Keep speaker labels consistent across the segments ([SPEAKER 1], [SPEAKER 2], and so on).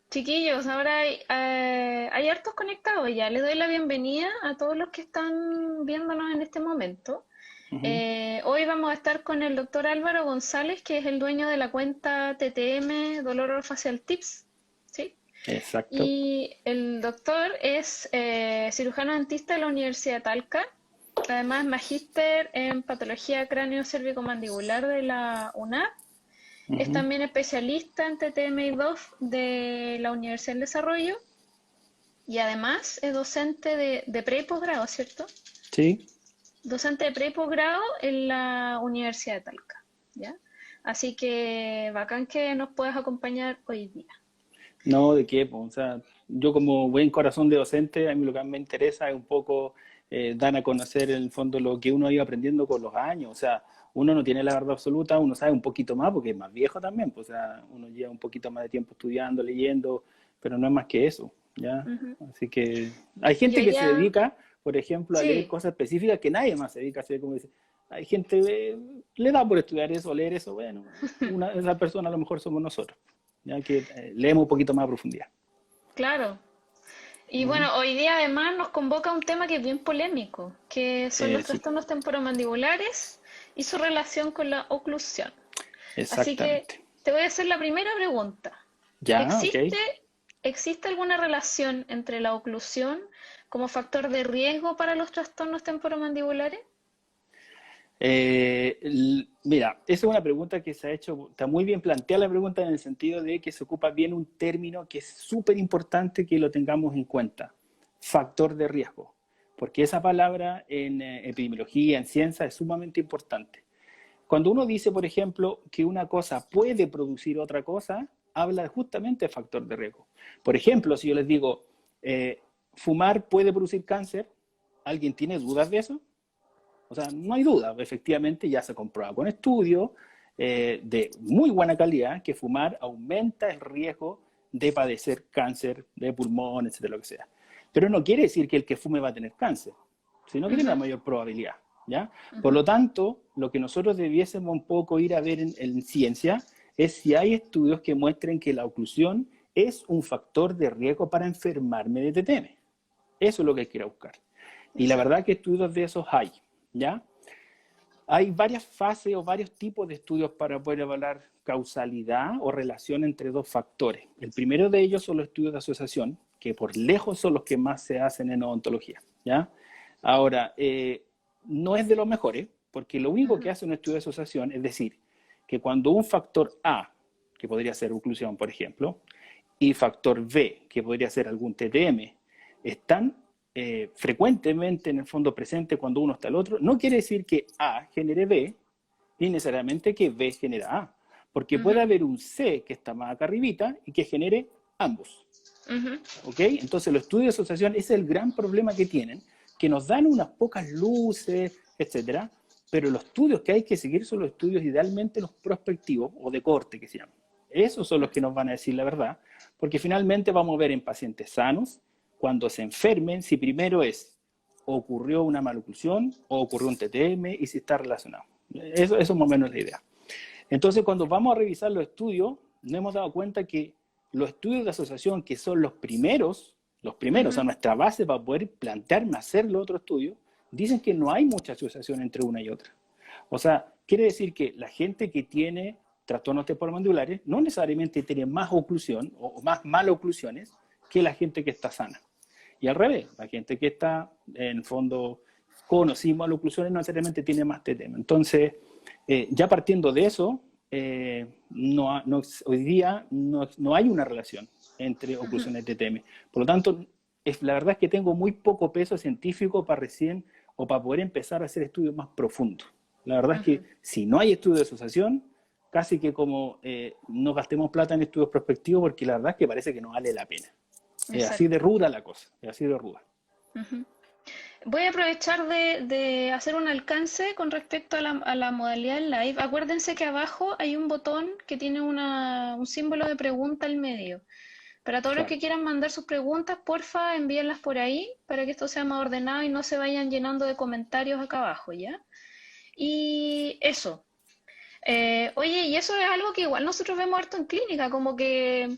[SPEAKER 1] Chiquillos, ahora hay hartos conectados ya. Les doy la bienvenida a todos los que están viéndonos en este momento.
[SPEAKER 2] Ujú.
[SPEAKER 1] Hoy vamos a estar con el doctor Álvaro González, que es el dueño de la cuenta TTM Dolor Orofacial Tips, ¿sí?
[SPEAKER 2] Exacto.
[SPEAKER 1] Y el doctor es cirujano dentista de la Universidad de Talca, además magíster en patología cráneo-cérvico-mandibular de la UNAP. Es
[SPEAKER 2] Ujú.
[SPEAKER 1] también especialista en TTM y DOF de la Universidad del Desarrollo y además es docente de pre y posgrado, ¿cierto?
[SPEAKER 2] Sí.
[SPEAKER 1] Docente de pre y posgrado en la Universidad de Talca, ¿ya? Así que bacán que nos puedas acompañar hoy día.
[SPEAKER 2] No, ¿de qué? Po? O sea, yo como buen corazón de docente, a mí lo que más me interesa es un poco dar a conocer en el fondo lo que uno iba aprendiendo con los años. O sea, uno no tiene la verdad absoluta, uno sabe un poquito más porque es más viejo también. Pues, o sea, uno lleva un poquito más de tiempo estudiando, leyendo, pero no es más que eso, ¿ya?
[SPEAKER 1] Ujú.
[SPEAKER 2] Así que hay
[SPEAKER 1] Y
[SPEAKER 2] gente
[SPEAKER 1] hoy
[SPEAKER 2] que se
[SPEAKER 1] día,
[SPEAKER 2] dedica, por ejemplo, a leer
[SPEAKER 1] sí,
[SPEAKER 2] cosas específicas que nadie más se dedica a hacer, como dice. Hay gente que le da por estudiar eso, leer eso, bueno, esa persona a lo mejor somos nosotros, ya que leemos un poquito más a profundidad.
[SPEAKER 1] claro. Y
[SPEAKER 2] Ujú.
[SPEAKER 1] bueno, hoy día además nos convoca un tema que es bien polémico, que son los
[SPEAKER 2] Sí,
[SPEAKER 1] trastornos temporomandibulares y su relación con la oclusión. Así que
[SPEAKER 2] exactamente.
[SPEAKER 1] te voy a hacer la primera pregunta.
[SPEAKER 2] Ya, ok.
[SPEAKER 1] ¿Existe, existe alguna relación entre la oclusión como factor de riesgo para los trastornos temporomandibulares?
[SPEAKER 2] Mira, esa es una pregunta que se ha hecho, está muy bien planteada la pregunta en el sentido de que se ocupa bien un término que es súper importante que lo tengamos en cuenta, factor de riesgo, porque esa palabra en epidemiología, en ciencia, es sumamente importante. Cuando uno dice, por ejemplo, que una cosa puede producir otra cosa, habla justamente de factor de riesgo. Por ejemplo, si yo les digo, fumar puede producir cáncer, ¿alguien tiene dudas de eso? O sea, no hay duda, efectivamente ya se comprueba con estudios de muy buena calidad que fumar aumenta el riesgo de padecer cáncer de pulmón, etcétera, lo que sea. Pero no quiere decir que el que fume va a tener cáncer, sino que tiene una
[SPEAKER 1] Ujú,
[SPEAKER 2] mayor probabilidad, ¿ya? Por
[SPEAKER 1] ujú.
[SPEAKER 2] lo tanto, lo que nosotros debiésemos un poco ir a ver en ciencia es si hay estudios que muestren que la oclusión es un factor de riesgo para enfermarme de TTM. Eso es lo que hay que ir a buscar. Y la verdad
[SPEAKER 1] Exacto.
[SPEAKER 2] que estudios de esos hay, ¿ya? Hay varias fases o varios tipos de estudios para poder evaluar causalidad o relación entre dos factores. El primero de ellos son los estudios de asociación, que por lejos son los que más se hacen en odontología, ¿ya? Ahora, no es de los mejores, porque lo único que
[SPEAKER 1] Ujú,
[SPEAKER 2] hace un estudio de asociación es decir, que cuando un factor A, que podría ser oclusión, por ejemplo, y factor B, que podría ser algún TTM, están frecuentemente en el fondo presente cuando uno está al otro, no quiere decir que A genere B, ni necesariamente que B genera A, porque puede
[SPEAKER 1] ujú,
[SPEAKER 2] haber un C que está más acá arribita y que genere ambos.
[SPEAKER 1] ujú.
[SPEAKER 2] ¿Ok? Entonces los estudios de asociación ese es el gran problema que tienen, que nos dan unas pocas luces, etcétera, pero los estudios que hay que seguir son los estudios idealmente los prospectivos o de corte que se llaman. Esos son los que nos van a decir la verdad, porque finalmente vamos a ver en pacientes sanos, cuando se enfermen, si primero es ocurrió una maloclusión o ocurrió un TTM y si está relacionado. Eso más o menos es la idea. Entonces, cuando vamos a revisar los estudios, nos hemos dado cuenta que los estudios de asociación, que son los primeros, o sea,
[SPEAKER 1] Ujú.
[SPEAKER 2] nuestra base para poder plantearme hacer los otros estudios, dicen que no hay mucha asociación entre una y otra. O sea, quiere decir que la gente que tiene trastornos temporomandibulares no necesariamente tiene más oclusión o más maloclusiones que la gente que está sana. Y al revés, la gente que está en el fondo con o sin maloclusiones no necesariamente tiene más TTM. Entonces, ya partiendo de eso, hoy día no hay una relación entre
[SPEAKER 1] Ujú.
[SPEAKER 2] oclusiones y TTM. Por lo tanto, la verdad es que tengo muy poco peso científico para recién o para poder empezar a hacer estudios más profundos. La verdad es que
[SPEAKER 1] Ujú.
[SPEAKER 2] si no hay estudios de asociación, casi que como no gastemos plata en estudios prospectivos porque la verdad es que parece que no vale la pena. Es así de
[SPEAKER 1] Exacto.
[SPEAKER 2] ruda la cosa, es así de ruda.
[SPEAKER 1] Ujú. Voy a aprovechar de hacer un alcance con respecto a la modalidad live. Acuérdense que abajo hay un botón que tiene un símbolo de pregunta al medio. Para todos los
[SPEAKER 2] Claro.
[SPEAKER 1] que quieran mandar sus preguntas, porfa, envíenlas por ahí para que esto sea más ordenado y no se vayan llenando de comentarios acá abajo, ¿ya? Y eso. Oye, y eso es algo que igual nosotros vemos harto en clínica, como que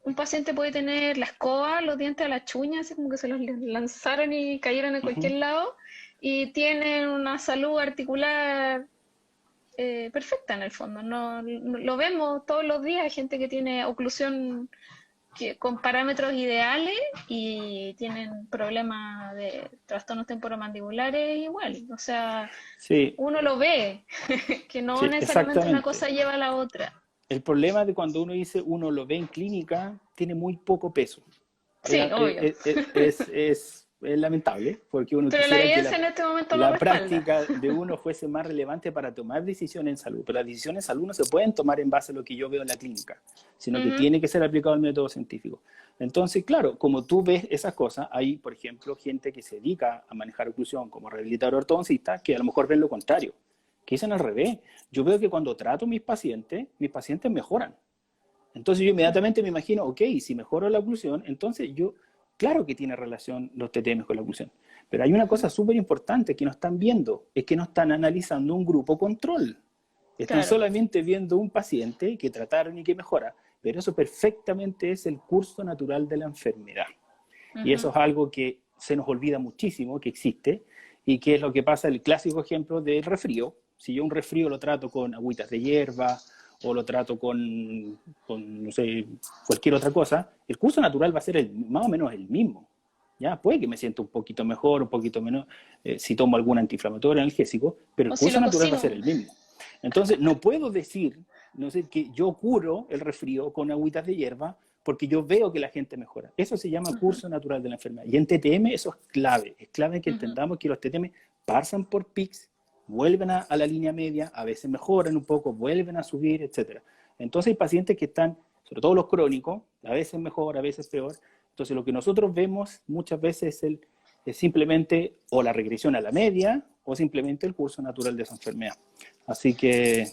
[SPEAKER 1] un paciente puede tener la escoba, los dientes a la chuña, así como que se los lanzaron y cayeron en cualquier
[SPEAKER 2] Ujú.
[SPEAKER 1] lado, y tienen una salud articular perfecta en el fondo. Lo vemos todos los días, gente que tiene oclusión con parámetros ideales y tienen problemas de trastornos temporomandibulares igual. O sea,
[SPEAKER 2] Sí,
[SPEAKER 1] uno lo ve, que no
[SPEAKER 2] sí,
[SPEAKER 1] necesariamente una
[SPEAKER 2] exactamente.
[SPEAKER 1] cosa lleva a la otra.
[SPEAKER 2] El problema de cuando uno dice uno lo ve en clínica, tiene muy poco peso.
[SPEAKER 1] Sí, obvio.
[SPEAKER 2] Es lamentable, porque uno
[SPEAKER 1] Pero la
[SPEAKER 2] quisiera que
[SPEAKER 1] evidencia en este momento lo
[SPEAKER 2] la
[SPEAKER 1] respalda.
[SPEAKER 2] práctica de uno fuese más relevante para tomar decisiones en salud. Pero las decisiones en salud no se pueden tomar en base a lo que yo veo en la clínica, sino que
[SPEAKER 1] Ujú,
[SPEAKER 2] tiene que ser aplicado el método científico. Entonces, claro, como tú ves esas cosas, hay, por ejemplo, gente que se dedica a manejar oclusión como rehabilitador ortodoncista, que a lo mejor ven lo contrario, que dicen al revés. Yo veo que cuando trato a mis pacientes mejoran. Entonces yo inmediatamente me imagino, ok, si mejoro la oclusión, entonces yo, claro que tiene relación los TTM con la oclusión. Pero hay una
[SPEAKER 1] ujú.
[SPEAKER 2] cosa súper importante que no están viendo, es que no están analizando un grupo control. Están
[SPEAKER 1] Claro.
[SPEAKER 2] solamente viendo un paciente que trataron y que mejora, pero eso perfectamente es el curso natural de la enfermedad. Y
[SPEAKER 1] Ujú.
[SPEAKER 2] eso es algo que se nos olvida muchísimo que existe y que es lo que pasa, el clásico ejemplo del resfrío. Si yo un resfrío lo trato con agüitas de hierba o lo trato con no sé, cualquier otra cosa, el curso natural va a ser más o menos el mismo. Ya, puede que me sienta un poquito mejor, un poquito menos, si tomo algún antiinflamatorio, analgésico, pero el
[SPEAKER 1] O si
[SPEAKER 2] curso
[SPEAKER 1] lo
[SPEAKER 2] natural va a ser
[SPEAKER 1] cocino.
[SPEAKER 2] el mismo. Entonces, no puedo decir, no sé, que yo curo el resfrío con agüitas de hierba porque yo veo que la gente mejora. Eso se llama
[SPEAKER 1] Ujú,
[SPEAKER 2] curso natural de la enfermedad. Y en TTM eso es clave que
[SPEAKER 1] ujú.
[SPEAKER 2] entendamos que los TTM pasan por pics, vuelven a la línea media, a veces mejoran un poco, vuelven a subir, etc. Entonces hay pacientes que están, sobre todo los crónicos, a veces mejor, a veces peor. Entonces lo que nosotros vemos muchas veces es simplemente o la regresión a la media o simplemente el curso natural de esa enfermedad. Así que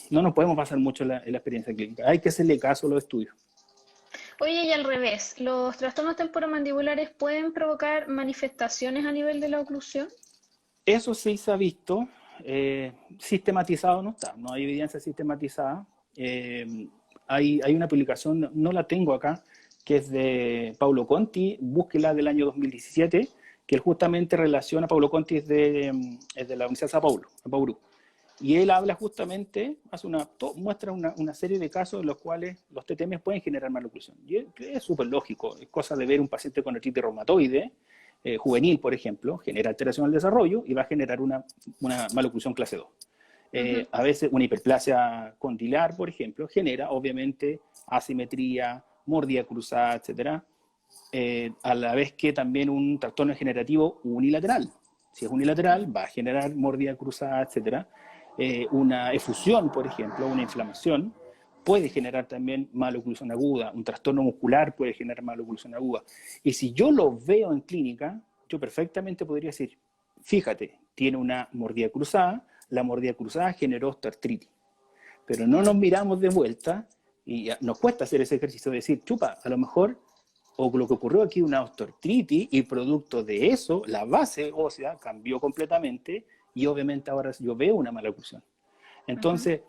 [SPEAKER 2] no nos podemos basar mucho en la experiencia clínica. Hay que hacerle caso a los estudios.
[SPEAKER 1] Oye, y al revés, ¿los trastornos temporomandibulares pueden provocar manifestaciones a nivel de la oclusión?
[SPEAKER 2] Eso sí se ha visto, sistematizado no está, no hay evidencia sistematizada. Eh, hay una publicación, no la tengo acá, que es de Paulo Conti, búsquela del año 2017, que él justamente relaciona, Paulo Conti es de la Universidad de Sao Paulo, de Bauru, y él habla justamente, muestra una serie de casos en los cuales los TTM pueden generar maloclusión. Y es súper lógico, es cosa de ver un paciente con artritis reumatoide, juvenil, por ejemplo, genera alteración al desarrollo y va a generar una maloclusión clase 2.
[SPEAKER 1] Ujú.
[SPEAKER 2] A veces una hiperplasia condilar, por ejemplo, genera obviamente asimetría, mordida cruzada, etcétera, a la vez que también un trastorno degenerativo unilateral. Si es unilateral, va a generar mordida cruzada, etcétera. Una efusión, por ejemplo, una inflamación, puede generar también maloclusión aguda. Un trastorno muscular puede generar maloclusión aguda. Y si yo lo veo en clínica, yo perfectamente podría decir, fíjate, tiene una mordida cruzada, la mordida cruzada generó osteoartritis. Pero no nos miramos de vuelta y nos cuesta hacer ese ejercicio de decir, chupa, a lo mejor o lo que ocurrió aquí, una osteoartritis, y producto de eso, la base ósea cambió completamente y obviamente ahora yo veo una mala oclusión.
[SPEAKER 1] Ujú.
[SPEAKER 2] Entonces,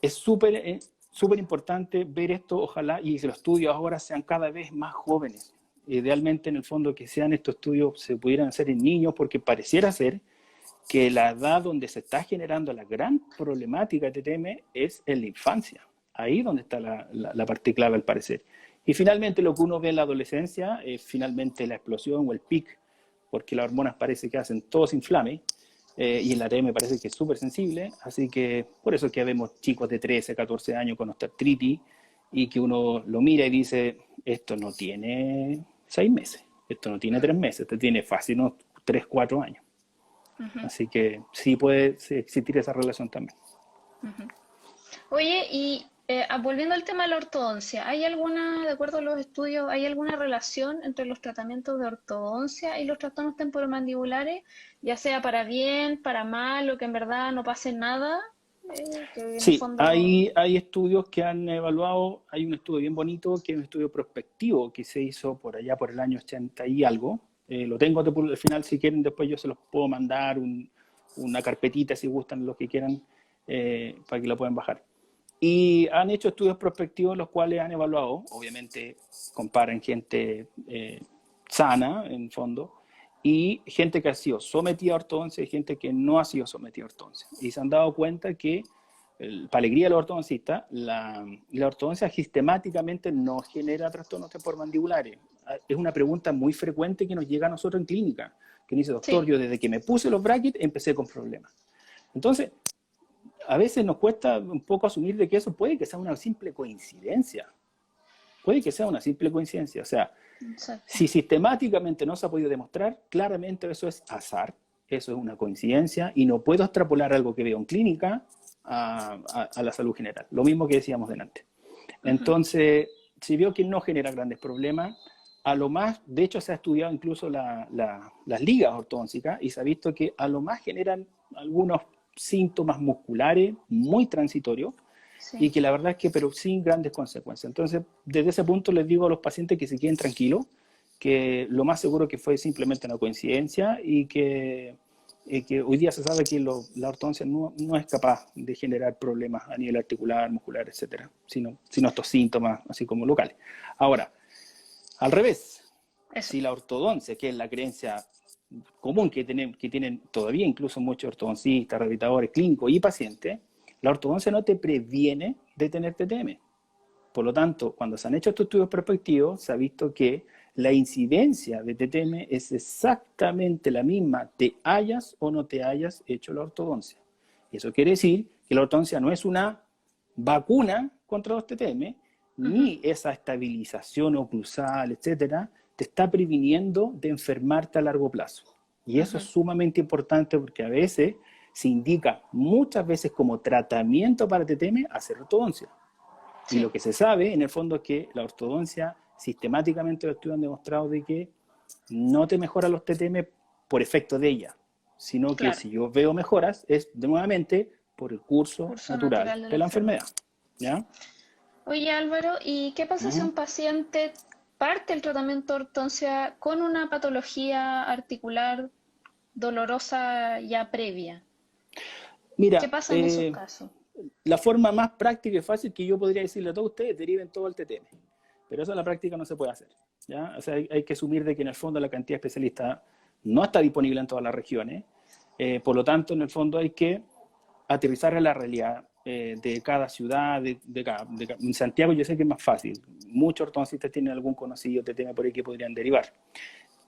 [SPEAKER 2] es súper importante ver esto, ojalá, y que los estudios ahora sean cada vez más jóvenes. Idealmente, en el fondo, que sean estos estudios, se pudieran hacer en niños, porque pareciera ser que la edad donde se está generando la gran problemática de TTM es en la infancia. Ahí donde está la parte clave al parecer. Y finalmente lo que uno ve en la adolescencia es finalmente la explosión o el pic, porque las hormonas parece que hacen todo se inflame, y el ATM parece que es súper sensible, así que por eso es que vemos chicos de 13, 14 años con osteoartritis y que uno lo mira y dice, esto no tiene 6 meses, esto no tiene 3 meses, esto tiene fácil unos 3, 4 años.
[SPEAKER 1] Ujú,
[SPEAKER 2] Así que sí puede existir esa relación también.
[SPEAKER 1] ujú. Oye, y volviendo al tema de la ortodoncia, ¿hay alguna, de acuerdo a los estudios, hay alguna relación entre los tratamientos de ortodoncia y los trastornos temporomandibulares, ya sea para bien, para mal, o que en verdad no pase nada? Que en el
[SPEAKER 2] Sí,
[SPEAKER 1] fondo...
[SPEAKER 2] hay estudios que han evaluado, hay un estudio bien bonito, que es un estudio prospectivo que se hizo por allá por el año 80 y algo. Lo tengo al final, si quieren, después yo se los puedo mandar una carpetita si gustan los que quieran, para que lo puedan bajar. Y han hecho estudios prospectivos los cuales han evaluado, obviamente comparan gente sana, en fondo, y gente que ha sido sometida a ortodoncia y gente que no ha sido sometida a ortodoncia. Y se han dado cuenta que, para alegría de los ortodoncistas, la ortodoncia sistemáticamente no genera trastornos temporomandibulares. Es una pregunta muy frecuente que nos llega a nosotros en clínica, que dice, doctor,
[SPEAKER 1] Sí,
[SPEAKER 2] yo desde que me puse los brackets empecé con problemas. Entonces, a veces nos cuesta un poco asumir de que eso puede que sea una simple coincidencia. Puede que sea una simple coincidencia. O sea,
[SPEAKER 1] exacto.
[SPEAKER 2] si sistemáticamente no se ha podido demostrar, claramente eso es azar, eso es una coincidencia y no puedo extrapolar algo que veo en clínica a la salud general. Lo mismo que decíamos delante.
[SPEAKER 1] Ujú.
[SPEAKER 2] Entonces, si veo que no genera grandes problemas, a lo más, de hecho se ha estudiado incluso las ligas ortodónticas y se ha visto que a lo más generan algunos síntomas musculares muy transitorios y
[SPEAKER 1] Sí,
[SPEAKER 2] que la verdad es que, pero sin grandes consecuencias. Entonces, desde ese punto les digo a los pacientes que se queden tranquilos, que lo más seguro que fue simplemente una coincidencia y que hoy día se sabe que la ortodoncia no es capaz de generar problemas a nivel articular, muscular, etcétera, sino estos síntomas así como locales. Ahora, al revés,
[SPEAKER 1] eso.
[SPEAKER 2] si la ortodoncia, que es la creencia común que tienen todavía incluso muchos ortodoncistas, rehabilitadores clínicos y pacientes, la ortodoncia no te previene de tener TTM. Por lo tanto, cuando se han hecho estos estudios prospectivos, se ha visto que la incidencia de TTM es exactamente la misma, te hayas o no te hayas hecho la ortodoncia. Y eso quiere decir que la ortodoncia no es una vacuna contra los TTM,
[SPEAKER 1] Ujú.
[SPEAKER 2] ni esa estabilización oclusal, etcétera, te está previniendo de enfermarte a largo plazo. Y eso es
[SPEAKER 1] Ujú.
[SPEAKER 2] sumamente importante porque a veces se indica muchas veces como tratamiento para TTM hacer ortodoncia. Y lo
[SPEAKER 1] Sí,
[SPEAKER 2] que se sabe, en el fondo, es que la ortodoncia, sistemáticamente los estudios han demostrado de que no te mejora los TTM por efecto de ella, sino que
[SPEAKER 1] claro.
[SPEAKER 2] si yo veo mejoras es, de nuevamente, por el curso
[SPEAKER 1] Curso
[SPEAKER 2] natural
[SPEAKER 1] natural de la
[SPEAKER 2] de la enfermedad.
[SPEAKER 1] enfermedad.
[SPEAKER 2] ¿Ya?
[SPEAKER 1] Oye Álvaro, ¿y qué pasa si
[SPEAKER 2] Ujú.
[SPEAKER 1] un paciente parte el tratamiento de ortodoncia con una patología articular dolorosa ya previa? ¿Qué
[SPEAKER 2] Mira,
[SPEAKER 1] pasa en esos casos?
[SPEAKER 2] la forma más práctica y fácil que yo podría decirle a todos ustedes, deriven todo al TTM. Pero eso en la práctica no se puede hacer. ¿Ya? O sea, hay que asumir de que en el fondo la cantidad de especialistas no está disponible en todas las regiones. Por lo tanto, en el fondo hay que aterrizar a la realidad de cada ciudad, en Santiago yo sé que es más fácil. Muchos ortodoncistas tienen algún conocido TTM por ahí que podrían derivar.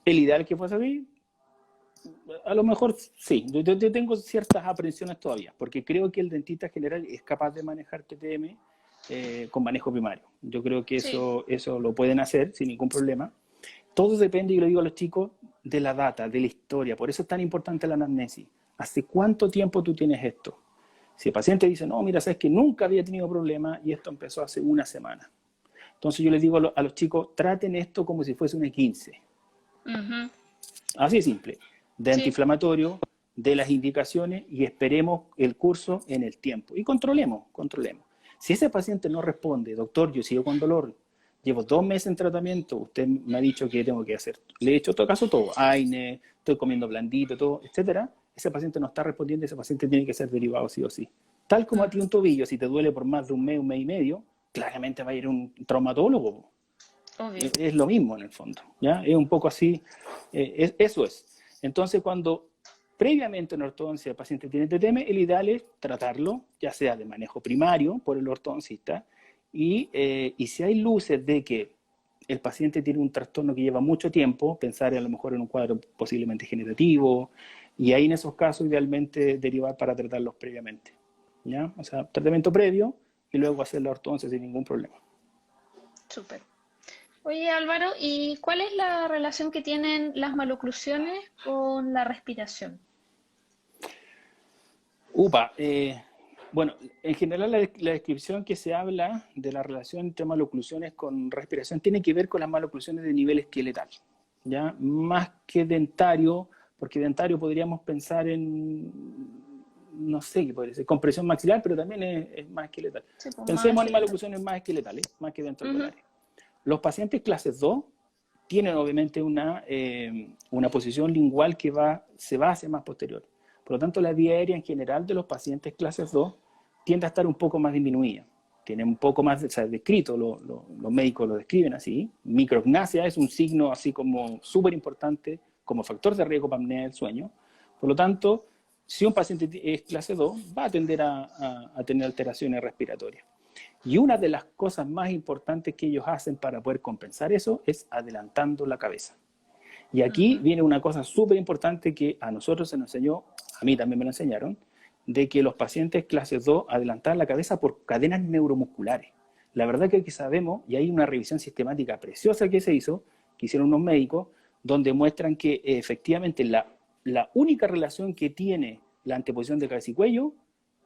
[SPEAKER 2] El ideal que fuese así, a lo mejor sí, yo tengo ciertas aprensiones todavía, porque creo que el dentista general es capaz de manejar TTM con manejo primario. Yo creo que
[SPEAKER 1] Sí,
[SPEAKER 2] eso lo pueden hacer sin ningún problema. Todo depende, y lo digo a los chicos, de la data, de la historia. Por eso es tan importante la anamnesis. ¿Hace cuánto tiempo tú tienes esto? Si el paciente dice, no, mira, sabes que nunca había tenido problemas y esto empezó hace una semana. Entonces yo les digo a los chicos, traten esto como si fuese una 15.
[SPEAKER 1] ujú,
[SPEAKER 2] Así de simple. De
[SPEAKER 1] sí,
[SPEAKER 2] antiinflamatorio, de las indicaciones y esperemos el curso en el tiempo. Y controlemos. Si ese paciente no responde, doctor, yo sigo con dolor, llevo 2 meses en tratamiento, usted me ha dicho que tengo que hacer, le he hecho todo caso todo, AINE, estoy comiendo blandito, todo, etcétera, ese paciente no está respondiendo, ese paciente tiene que ser derivado sí o sí. Tal como a ti
[SPEAKER 1] ujú,
[SPEAKER 2] un tobillo, si te duele por más de un mes y medio, claramente va a ir un traumatólogo.
[SPEAKER 1] obvio.
[SPEAKER 2] Es lo mismo en el fondo, ¿ya? Es un poco así, eso es. Entonces, cuando previamente en ortodoncia el paciente tiene TTM, el ideal es tratarlo, ya sea de manejo primario por el ortodoncista, y si hay luces de que el paciente tiene un trastorno que lleva mucho tiempo, pensar a lo mejor en un cuadro posiblemente generativo, y ahí en esos casos idealmente derivar para tratarlos previamente, ¿ya? O sea, tratamiento previo y luego hacer la ortodoncia sin ningún problema.
[SPEAKER 1] Súper. Oye Álvaro, ¿y cuál es la relación que tienen las maloclusiones con la respiración?
[SPEAKER 2] Upa, bueno, en general la descripción que se habla de la relación entre maloclusiones con respiración tiene que ver con las maloclusiones de nivel esqueletal, ¿ya? Más que dentario, porque dentario podríamos pensar en, no sé qué podría ser, compresión maxilar, pero también es más esqueletal.
[SPEAKER 1] Sí, pues más
[SPEAKER 2] Pensemos en
[SPEAKER 1] esqueletal.
[SPEAKER 2] maloclusiones más esqueletales, más que dentro
[SPEAKER 1] Ujú.
[SPEAKER 2] alveolares. Los pacientes clases 2 tienen obviamente una posición lingual que se va hacia más posterior. Por lo tanto, la vía aérea en general de los pacientes clases 2 tiende a estar un poco más disminuida. tiene un poco más, o sea, descrito, los médicos lo describen así. Micrognasia es un signo así como súper importante como factor de riesgo para apnea del sueño. Por lo tanto, si un paciente es clase 2, va a tender a tener alteraciones respiratorias. Y una de las cosas más importantes que ellos hacen para poder compensar eso es adelantando la cabeza. Y aquí viene una cosa súper importante que a nosotros se nos enseñó, a mí también me lo enseñaron, de que los pacientes clase 2 adelantaban la cabeza por cadenas neuromusculares. La verdad que sabemos, y hay una revisión sistemática preciosa que se hizo, que hicieron unos médicos, donde muestran que efectivamente la única relación que tiene la anteposición de cabeza y cuello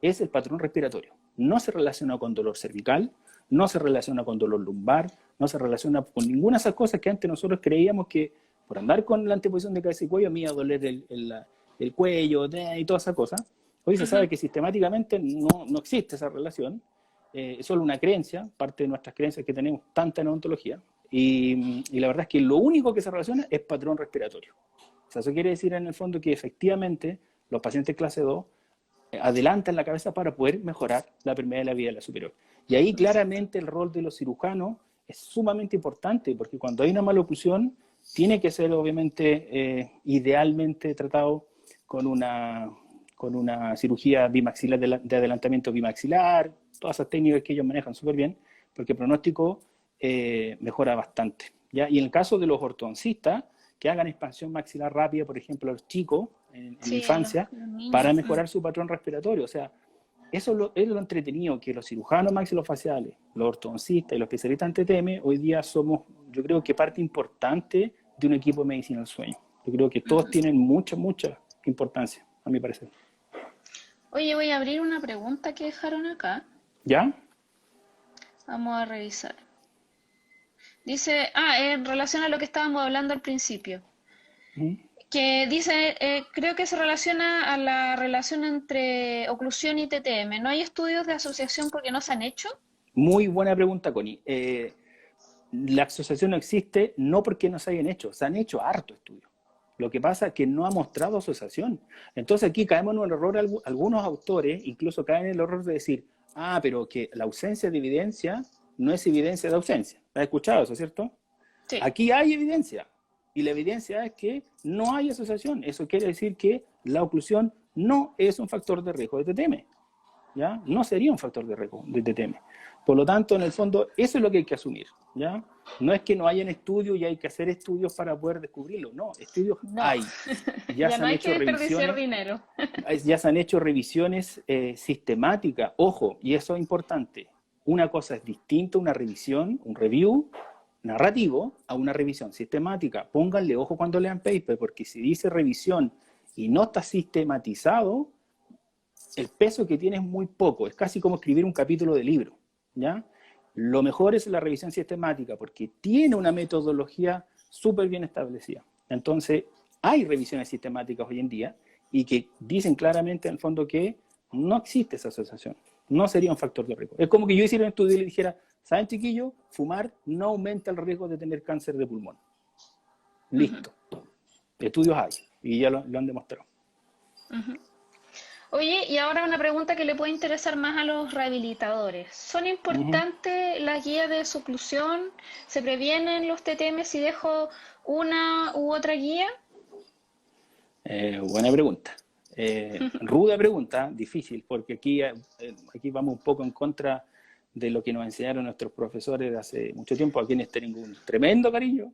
[SPEAKER 2] es el patrón respiratorio. No se relaciona con dolor cervical, no se relaciona con dolor lumbar, no se relaciona con ninguna de esas cosas que antes nosotros creíamos que por andar con la anteposición de cabeza y cuello me iba a doler el cuello y todas esas cosas. Hoy se sabe que sistemáticamente no existe esa relación, es solo una creencia, parte de nuestras creencias que tenemos tanta en odontología, y la verdad es que lo único que se relaciona es patrón respiratorio. O sea, eso quiere decir en el fondo que efectivamente los pacientes clase 2 adelantan la cabeza para poder mejorar la permeabilidad de la vía de la superior. Y ahí claramente el rol de los cirujanos es sumamente importante, porque cuando hay una maloclusión, tiene que ser obviamente idealmente tratado con una cirugía bimaxilar de adelantamiento bimaxilar, todas esas técnicas que ellos manejan súper bien, porque el pronóstico mejora bastante, ¿ya? Y en el caso de los ortodoncistas, que hagan expansión maxilar rápida, por ejemplo, a los chicos en la infancia, para mejorar su patrón respiratorio. O sea, eso es lo entretenido, que los cirujanos maxilofaciales, los ortodoncistas y los especialistas en TTM, hoy día somos, yo creo que parte importante de un equipo de medicina del sueño. Yo creo que todos tienen mucha importancia, a mi parecer.
[SPEAKER 1] Oye, voy a abrir una pregunta que dejaron acá.
[SPEAKER 2] ¿Ya?
[SPEAKER 1] Vamos a revisar. Dice, en relación a lo que estábamos hablando al principio, que dice, creo que se relaciona a la relación entre oclusión y TTM. ¿No hay estudios de asociación porque no se han hecho?
[SPEAKER 2] Muy buena pregunta, Connie. La asociación no existe no porque no se hayan hecho, se han hecho harto estudios. Lo que pasa es que no ha mostrado asociación. Entonces aquí caemos en un error, algunos autores incluso caen en el error de decir, pero que la ausencia de evidencia no es evidencia de ausencia. ¿Has escuchado eso, cierto?
[SPEAKER 1] Sí.
[SPEAKER 2] Aquí hay evidencia, y la evidencia es que no hay asociación. Eso quiere decir que la oclusión no es un factor de riesgo de TTM, ¿ya? No sería un factor de riesgo de TTM. Por lo tanto, en el fondo, eso es lo que hay que asumir, ¿ya? No es que no hayan estudios y hay que hacer estudios para poder descubrirlo, no, estudios hay.
[SPEAKER 1] Ya no hay que desperdiciar dinero.
[SPEAKER 2] Ya se han hecho revisiones sistemáticas, ojo, y eso es importante. Una cosa es distinta, una revisión, un review narrativo, a una revisión sistemática. Pónganle ojo cuando lean paper, porque si dice revisión y no está sistematizado, el peso que tiene es muy poco, es casi como escribir un capítulo de libro, ¿ya? Lo mejor es la revisión sistemática, porque tiene una metodología súper bien establecida. Entonces, hay revisiones sistemáticas hoy en día y que dicen claramente en el fondo que no existe esa asociación, no sería un factor de riesgo. Es como que yo hiciera un estudio y le dijera, ¿saben, chiquillos? Fumar no aumenta el riesgo de tener cáncer de pulmón. Listo. Estudios hay y ya lo han demostrado.
[SPEAKER 1] Oye, y ahora una pregunta que le puede interesar más a los rehabilitadores. ¿Son importantes las guías de oclusión? ¿Se previenen los TTM si dejo una u otra guía?
[SPEAKER 2] Buena pregunta. Ruda pregunta, difícil, porque aquí vamos un poco en contra de lo que nos enseñaron nuestros profesores de hace mucho tiempo, a quienes tengo un tremendo cariño.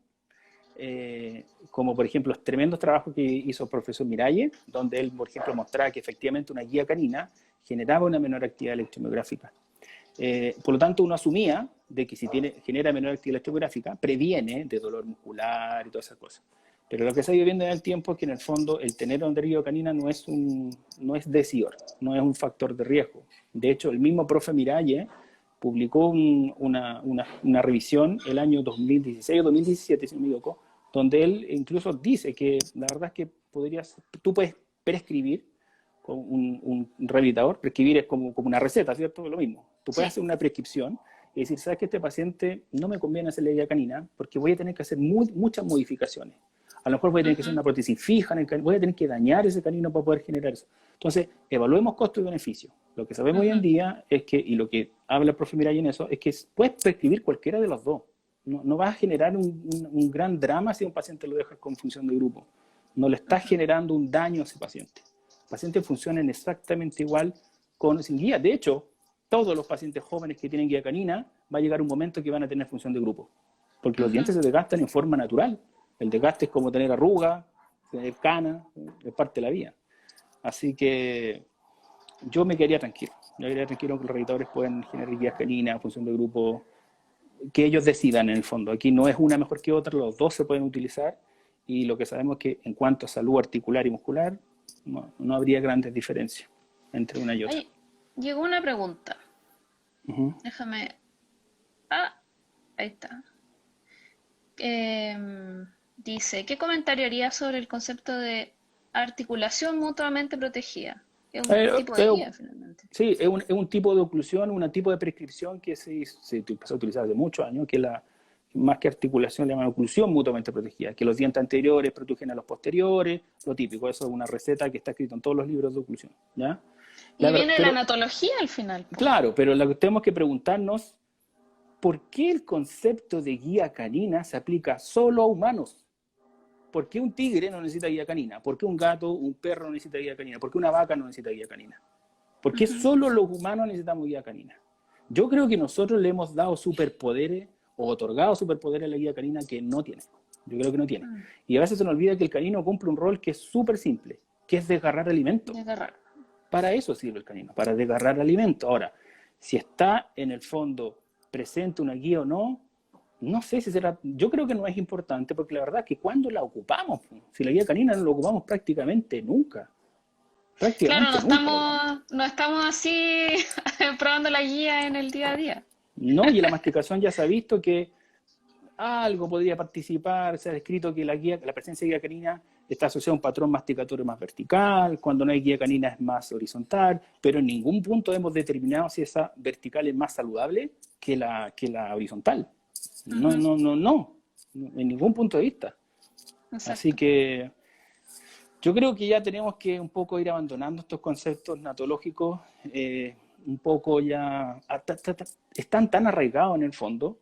[SPEAKER 2] Como por ejemplo los tremendos trabajos que hizo el profesor Miralle, donde él, por ejemplo, mostraba que efectivamente una guía canina generaba una menor actividad electromiográfica. Por lo tanto, uno asumía de que si genera menor actividad electromiográfica, previene de dolor muscular y todas esas cosas. Pero lo que se ha ido viendo en el tiempo es que en el fondo el tener una guía canina no es DESIOR, no es un factor de riesgo. De hecho, el mismo profe Miralle publicó una revisión el año 2016 o 2017, si no me equivoco, donde él incluso dice que la verdad es que tú puedes prescribir con un rehabilitador. Prescribir es como una receta, ¿cierto? Lo mismo. Tú puedes hacer una prescripción y decir, ¿sabes que este paciente no me conviene hacerle guía canina porque voy a tener que hacer muchas modificaciones? A lo mejor voy a tener que hacer una prótesis fija en el canino, voy a tener que dañar ese canino para poder generar eso. Entonces, evaluemos costo y beneficio. Lo que sabemos hoy en día es que, y lo que habla el profe Miray en eso, es que puedes prescribir cualquiera de los dos. No vas a generar un gran drama si a un paciente lo dejas con función de grupo. No le estás generando un daño a ese paciente. Los pacientes funcionan exactamente igual con o sin guía. De hecho, todos los pacientes jóvenes que tienen guía canina, va a llegar un momento que van a tener función de grupo. Porque los dientes se desgastan en forma natural. El desgaste es como tener arrugas, tener canas, es parte de la vida. Así que yo me quedaría tranquilo. Yo me quedaría tranquilo que los reeditores pueden generar guías caninas, función de grupo, que ellos decidan en el fondo. Aquí no es una mejor que otra, los dos se pueden utilizar y lo que sabemos es que en cuanto a salud articular y muscular, no habría grandes diferencias entre una y otra.
[SPEAKER 1] Ay, llegó una pregunta. Déjame. Ah, ahí está. Dice, ¿qué comentario haría sobre el concepto de articulación mutuamente protegida? Es un tipo de guía, finalmente.
[SPEAKER 2] Sí, es un tipo de oclusión, un tipo de prescripción que se empezó a utilizar hace muchos años, que más que articulación le llaman oclusión mutuamente protegida, que los dientes anteriores protegen a los posteriores, lo típico, eso es una receta que está escrita en todos los libros de oclusión, ¿ya?
[SPEAKER 1] Y viene la anatología al final.
[SPEAKER 2] Claro, pero lo que tenemos que preguntarnos, ¿por qué el concepto de guía canina se aplica solo a humanos? ¿Por qué un tigre no necesita guía canina? ¿Por qué un gato, un perro no necesita guía canina? ¿Por qué una vaca no necesita guía canina? ¿Por qué solo los humanos necesitamos guía canina? Yo creo que nosotros le hemos dado superpoderes o otorgado superpoderes a la guía canina que no tiene. Yo creo que no tiene. Y a veces se nos olvida que el canino cumple un rol que es súper simple, que es desgarrar alimento. Para eso sirve el canino, para desgarrar alimento. Ahora, si está en el fondo presente una guía o no, no sé si será, yo creo que no es importante porque la verdad es que cuando la ocupamos, si la guía canina no la ocupamos prácticamente nunca.
[SPEAKER 1] Claro, no estamos así probando la guía en el día a día.
[SPEAKER 2] No, y en la masticación ya se ha visto que algo podría participar, se ha descrito que la presencia de guía canina está asociada a un patrón masticatorio más vertical, cuando no hay guía canina es más horizontal, pero en ningún punto hemos determinado si esa vertical es más saludable que la horizontal. No, en ningún punto de vista. Exacto. Así que yo creo que ya tenemos que un poco ir abandonando estos conceptos natológicos, un poco ya están tan arraigados en el fondo.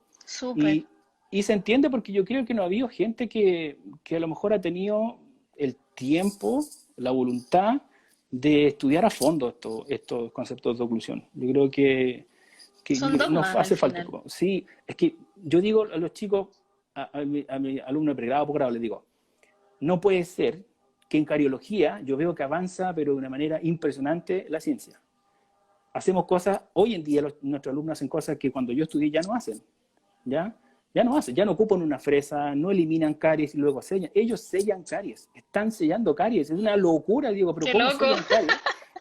[SPEAKER 2] Y se entiende porque yo creo que no ha habido gente que a lo mejor ha tenido el tiempo, la voluntad de estudiar a fondo estos conceptos de oclusión. Yo creo que nos hace falta. Sí, es que yo digo a los chicos, a mi alumno de pregrado, posgrado, les digo, no puede ser que en cariología yo veo que avanza, pero de una manera impresionante, la ciencia. Hacemos cosas, hoy en día nuestros alumnos hacen cosas que cuando yo estudié ya no hacen, ¿ya? Ya no ocupan una fresa, no eliminan caries y luego sellan. Ellos sellan caries, están sellando caries. Es una locura, digo, pero ¿cómo sellan caries?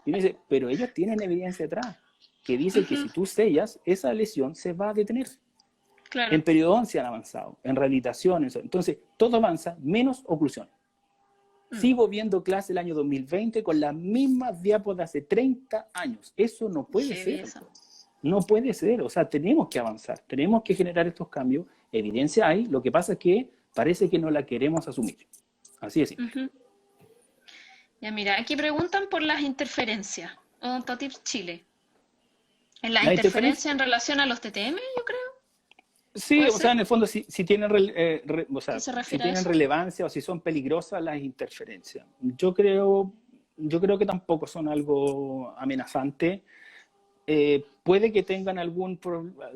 [SPEAKER 2] Y uno dice, pero ellos tienen evidencia atrás que dice que si tú sellas, esa lesión se va a detener. Claro. En periodoncia han avanzado, en rehabilitación, entonces todo avanza menos oclusión. Sigo viendo clase el año 2020 con las mismas diapos de hace 30 años. Eso no puede ser. No puede ser. O sea, tenemos que avanzar, tenemos que generar estos cambios. Evidencia hay, lo que pasa es que parece que no la queremos asumir. Así es.
[SPEAKER 1] Ya mira, aquí preguntan por las interferencias. Odontotips Chile. ¿En las interferencias en relación a los TTM, yo creo?
[SPEAKER 2] Sí, o sea, en el fondo, si tienen, si tienen relevancia o si son peligrosas las interferencias. Yo creo que tampoco son algo amenazante. Puede que tengan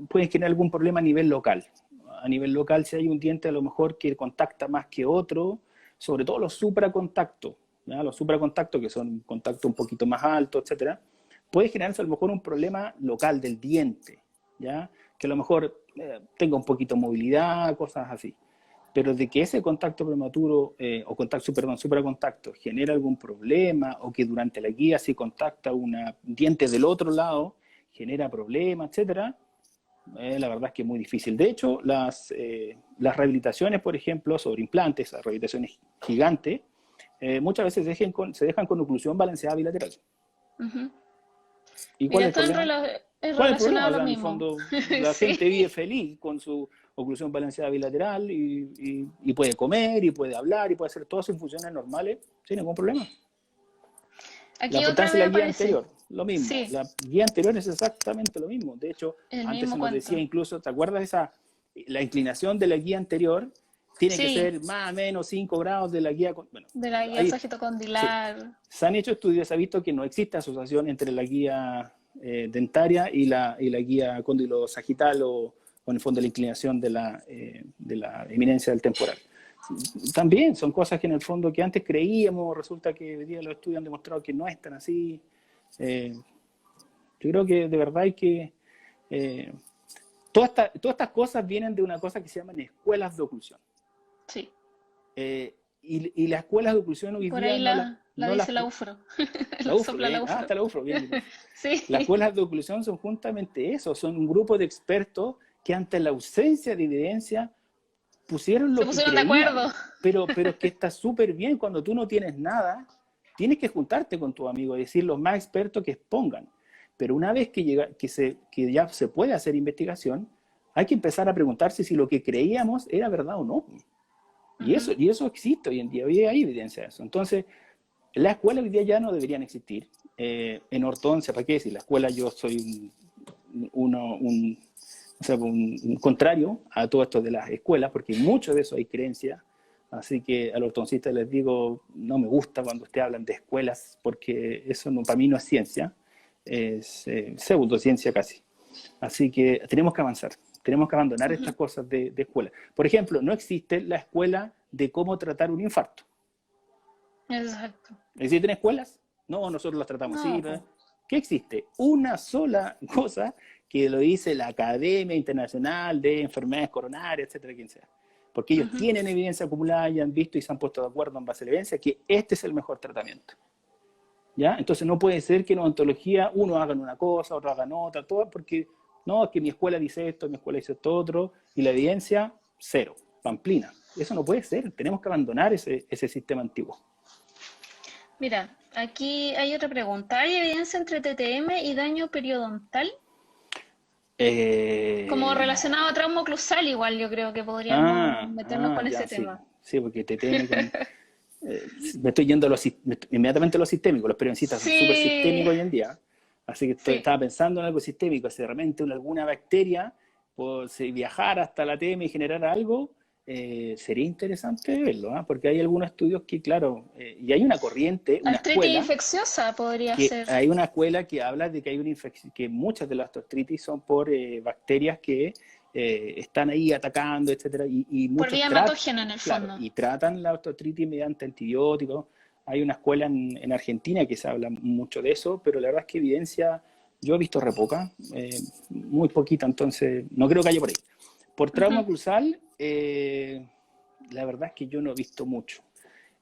[SPEAKER 2] pueden tener algún problema a nivel local. A nivel local, si hay un diente a lo mejor que contacta más que otro, sobre todo los supracontactos, ¿ya? Los supracontactos que son contactos un poquito más altos, etcétera, puede generarse a lo mejor un problema local del diente, ¿ya? Que a lo mejor tenga un poquito de movilidad, cosas así. Pero de que ese contacto prematuro, supracontacto, genera algún problema, o que durante la guía si contacta un diente del otro lado, genera problemas, etcétera, la verdad es que es muy difícil. De hecho, las rehabilitaciones, por ejemplo, sobre implantes, las rehabilitaciones gigantes, muchas veces se dejan con oclusión balanceada bilateral. ¿Y cuál es el problema? ¿Cuál es el problema? O sea, en el fondo, la gente vive feliz con su oclusión balanceada bilateral y puede comer, y puede hablar, y puede hacer todas sus funciones normales sin ningún problema.
[SPEAKER 1] Aquí
[SPEAKER 2] la importancia de la guía anterior. lo mismo.
[SPEAKER 1] Sí,
[SPEAKER 2] La guía anterior es exactamente lo mismo. De hecho,
[SPEAKER 1] el
[SPEAKER 2] antes
[SPEAKER 1] mismo
[SPEAKER 2] se nos
[SPEAKER 1] cuento.
[SPEAKER 2] decía incluso, ¿te acuerdas de la inclinación de la guía anterior? Tiene que
[SPEAKER 1] Sí,
[SPEAKER 2] ser más o menos 5 grados de la guía. Bueno,
[SPEAKER 1] de la guía
[SPEAKER 2] ahí sí.
[SPEAKER 1] sagitocondilar.
[SPEAKER 2] Se han hecho estudios, se ha visto que no existe asociación entre la guía dentaria y la guía cóndilo-sagital o en el fondo la inclinación de la eminencia del temporal. También son cosas que en el fondo que antes creíamos, resulta que hoy día los estudios han demostrado que no es tan así. Eh, yo creo que de verdad hay que... eh, todas estas cosas vienen de una cosa que se llaman escuelas de oclusión.
[SPEAKER 1] Sí,
[SPEAKER 2] Y las escuelas de oclusión hoy
[SPEAKER 1] por
[SPEAKER 2] día
[SPEAKER 1] ahí
[SPEAKER 2] no las...
[SPEAKER 1] la
[SPEAKER 2] No las
[SPEAKER 1] dice la UFRO.
[SPEAKER 2] la
[SPEAKER 1] La
[SPEAKER 2] UFRO,
[SPEAKER 1] sopla la
[SPEAKER 2] bien.
[SPEAKER 1] UFRO.
[SPEAKER 2] Hasta la UFRO, bien.
[SPEAKER 1] Sí,
[SPEAKER 2] Las escuelas de oclusión son justamente eso, son un grupo de expertos que ante la ausencia de evidencia pusieron
[SPEAKER 1] se
[SPEAKER 2] lo que
[SPEAKER 1] pusieron de acuerdo.
[SPEAKER 2] creían, pero que está súper bien cuando tú no tienes nada, tienes que juntarte con tus amigos y decir los más expertos que expongan. Pero una vez que ya se puede hacer investigación, hay que empezar a preguntarse si lo que creíamos era verdad o no. Y eso existe hoy en día, hoy hay evidencia de eso. Entonces, las escuelas hoy día ya no deberían existir. En ortodoncia, ¿para qué decir? La escuela yo soy un contrario a todo esto de las escuelas, porque mucho de eso hay creencia. Así que a los ortodoncistas les digo, no me gusta cuando ustedes hablan de escuelas, porque eso no, para mí no es ciencia, es pseudociencia casi. Así que tenemos que avanzar, tenemos que abandonar estas cosas de escuela. Por ejemplo, no existe la escuela de cómo tratar un infarto.
[SPEAKER 1] Exacto.
[SPEAKER 2] ¿Existen escuelas? No, nosotros las tratamos así.
[SPEAKER 1] No,
[SPEAKER 2] ¿No?
[SPEAKER 1] po.
[SPEAKER 2] ¿Qué existe? Una sola cosa que lo dice la Academia Internacional de Enfermedades Coronarias, etcétera, quien sea. Porque ellos tienen evidencia acumulada y han visto y se han puesto de acuerdo en base a la evidencia que este es el mejor tratamiento. ¿Ya? Entonces no puede ser que en odontología uno haga una cosa, otro hagan otra, todo porque no, es que mi escuela dice esto, mi escuela dice esto otro, y la evidencia, cero, pamplina. Eso no puede ser, tenemos que abandonar ese sistema antiguo.
[SPEAKER 1] Mira, aquí hay otra pregunta. ¿Hay evidencia entre TTM y daño periodontal? Como
[SPEAKER 2] Eh,
[SPEAKER 1] relacionado a trauma oclusal, igual yo creo que podríamos meternos con
[SPEAKER 2] ya,
[SPEAKER 1] ese
[SPEAKER 2] sí.
[SPEAKER 1] tema.
[SPEAKER 2] Sí, porque TTM me estoy yendo inmediatamente a lo sistémico. Los periodistas son súper
[SPEAKER 1] Sí,
[SPEAKER 2] sistémicos hoy en día. Así que
[SPEAKER 1] sí.
[SPEAKER 2] estaba pensando en algo sistémico. Si realmente alguna bacteria si viajara hasta la TM y generara algo, sería interesante verlo, ¿ah? Porque hay algunos estudios que, claro, y hay una corriente, una
[SPEAKER 1] Artritis
[SPEAKER 2] escuela
[SPEAKER 1] infecciosa podría
[SPEAKER 2] que
[SPEAKER 1] ser.
[SPEAKER 2] hay una escuela que habla de que hay una infección, que muchas de las osteoartritis son por bacterias que están ahí atacando, etcétera, y
[SPEAKER 1] Por
[SPEAKER 2] muchos
[SPEAKER 1] vía
[SPEAKER 2] tratan,
[SPEAKER 1] hematógena en el
[SPEAKER 2] claro,
[SPEAKER 1] fondo.
[SPEAKER 2] y tratan la osteoartritis mediante antibióticos. Hay una escuela en Argentina que se habla mucho de eso, pero la verdad es que evidencia, yo he visto re poca, muy poquita, entonces no creo que haya por ahí. Por trauma cruzal, la verdad es que yo no he visto mucho.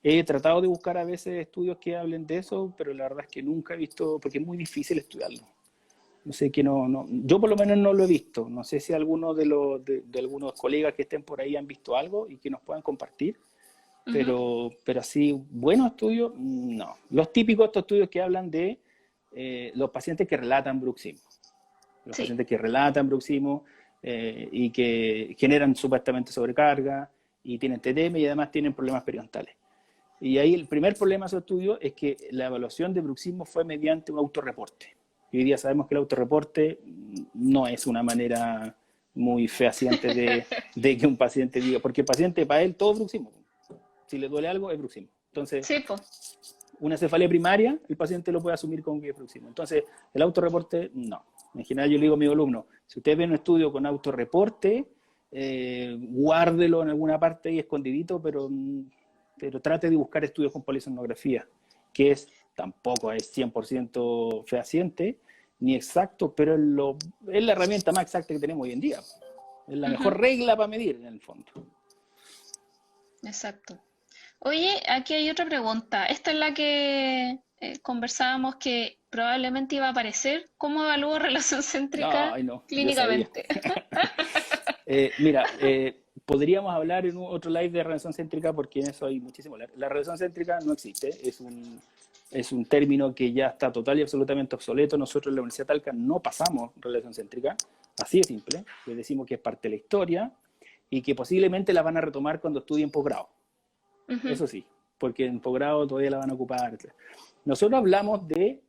[SPEAKER 2] He tratado de buscar a veces estudios que hablen de eso, pero la verdad es que nunca he visto, porque es muy difícil estudiarlo. No sé que yo por lo menos no lo he visto. No sé si algunos de algunos colegas que estén por ahí han visto algo y que nos puedan compartir, pero así, buenos estudios, no. Los típicos estos estudios que hablan de los pacientes que relatan bruxismo. Los
[SPEAKER 1] Sí.
[SPEAKER 2] pacientes que relatan bruxismo y que generan supuestamente sobrecarga y tienen TTM y además tienen problemas periodontales. Y ahí el primer problema de su estudio es que la evaluación de bruxismo fue mediante un autorreporte. Y hoy día sabemos que el autorreporte no es una manera muy fehaciente de que un paciente diga, porque el paciente para él todo es bruxismo. Si le duele algo es bruxismo. Entonces,
[SPEAKER 1] Sí, po.
[SPEAKER 2] una cefalea primaria, el paciente lo puede asumir como que es bruxismo. Entonces, el autorreporte, no. En general yo le digo a mis alumnos, si ustedes ven un estudio con autorreporte, guárdelo en alguna parte ahí escondidito, pero trate de buscar estudios con polisonografía, que tampoco es 100% fehaciente ni exacto, pero es la herramienta más exacta que tenemos hoy en día. Es la mejor regla para medir, en el fondo.
[SPEAKER 1] Exacto. Oye, aquí hay otra pregunta. Esta es la que conversábamos que probablemente iba a aparecer. ¿Cómo evalúo relación céntrica
[SPEAKER 2] Ay, no, yo sabía.
[SPEAKER 1] clínicamente?
[SPEAKER 2] Mira, podríamos hablar en otro live de relación céntrica porque en eso hay muchísimo. La relación céntrica no existe, es un término que ya está total y absolutamente obsoleto. Nosotros en la Universidad de Talca no pasamos relación céntrica, así de simple. Les decimos que es parte de la historia y que posiblemente la van a retomar cuando estudien posgrado. Eso sí, porque en posgrado todavía la van a ocupar. Nosotros hablamos de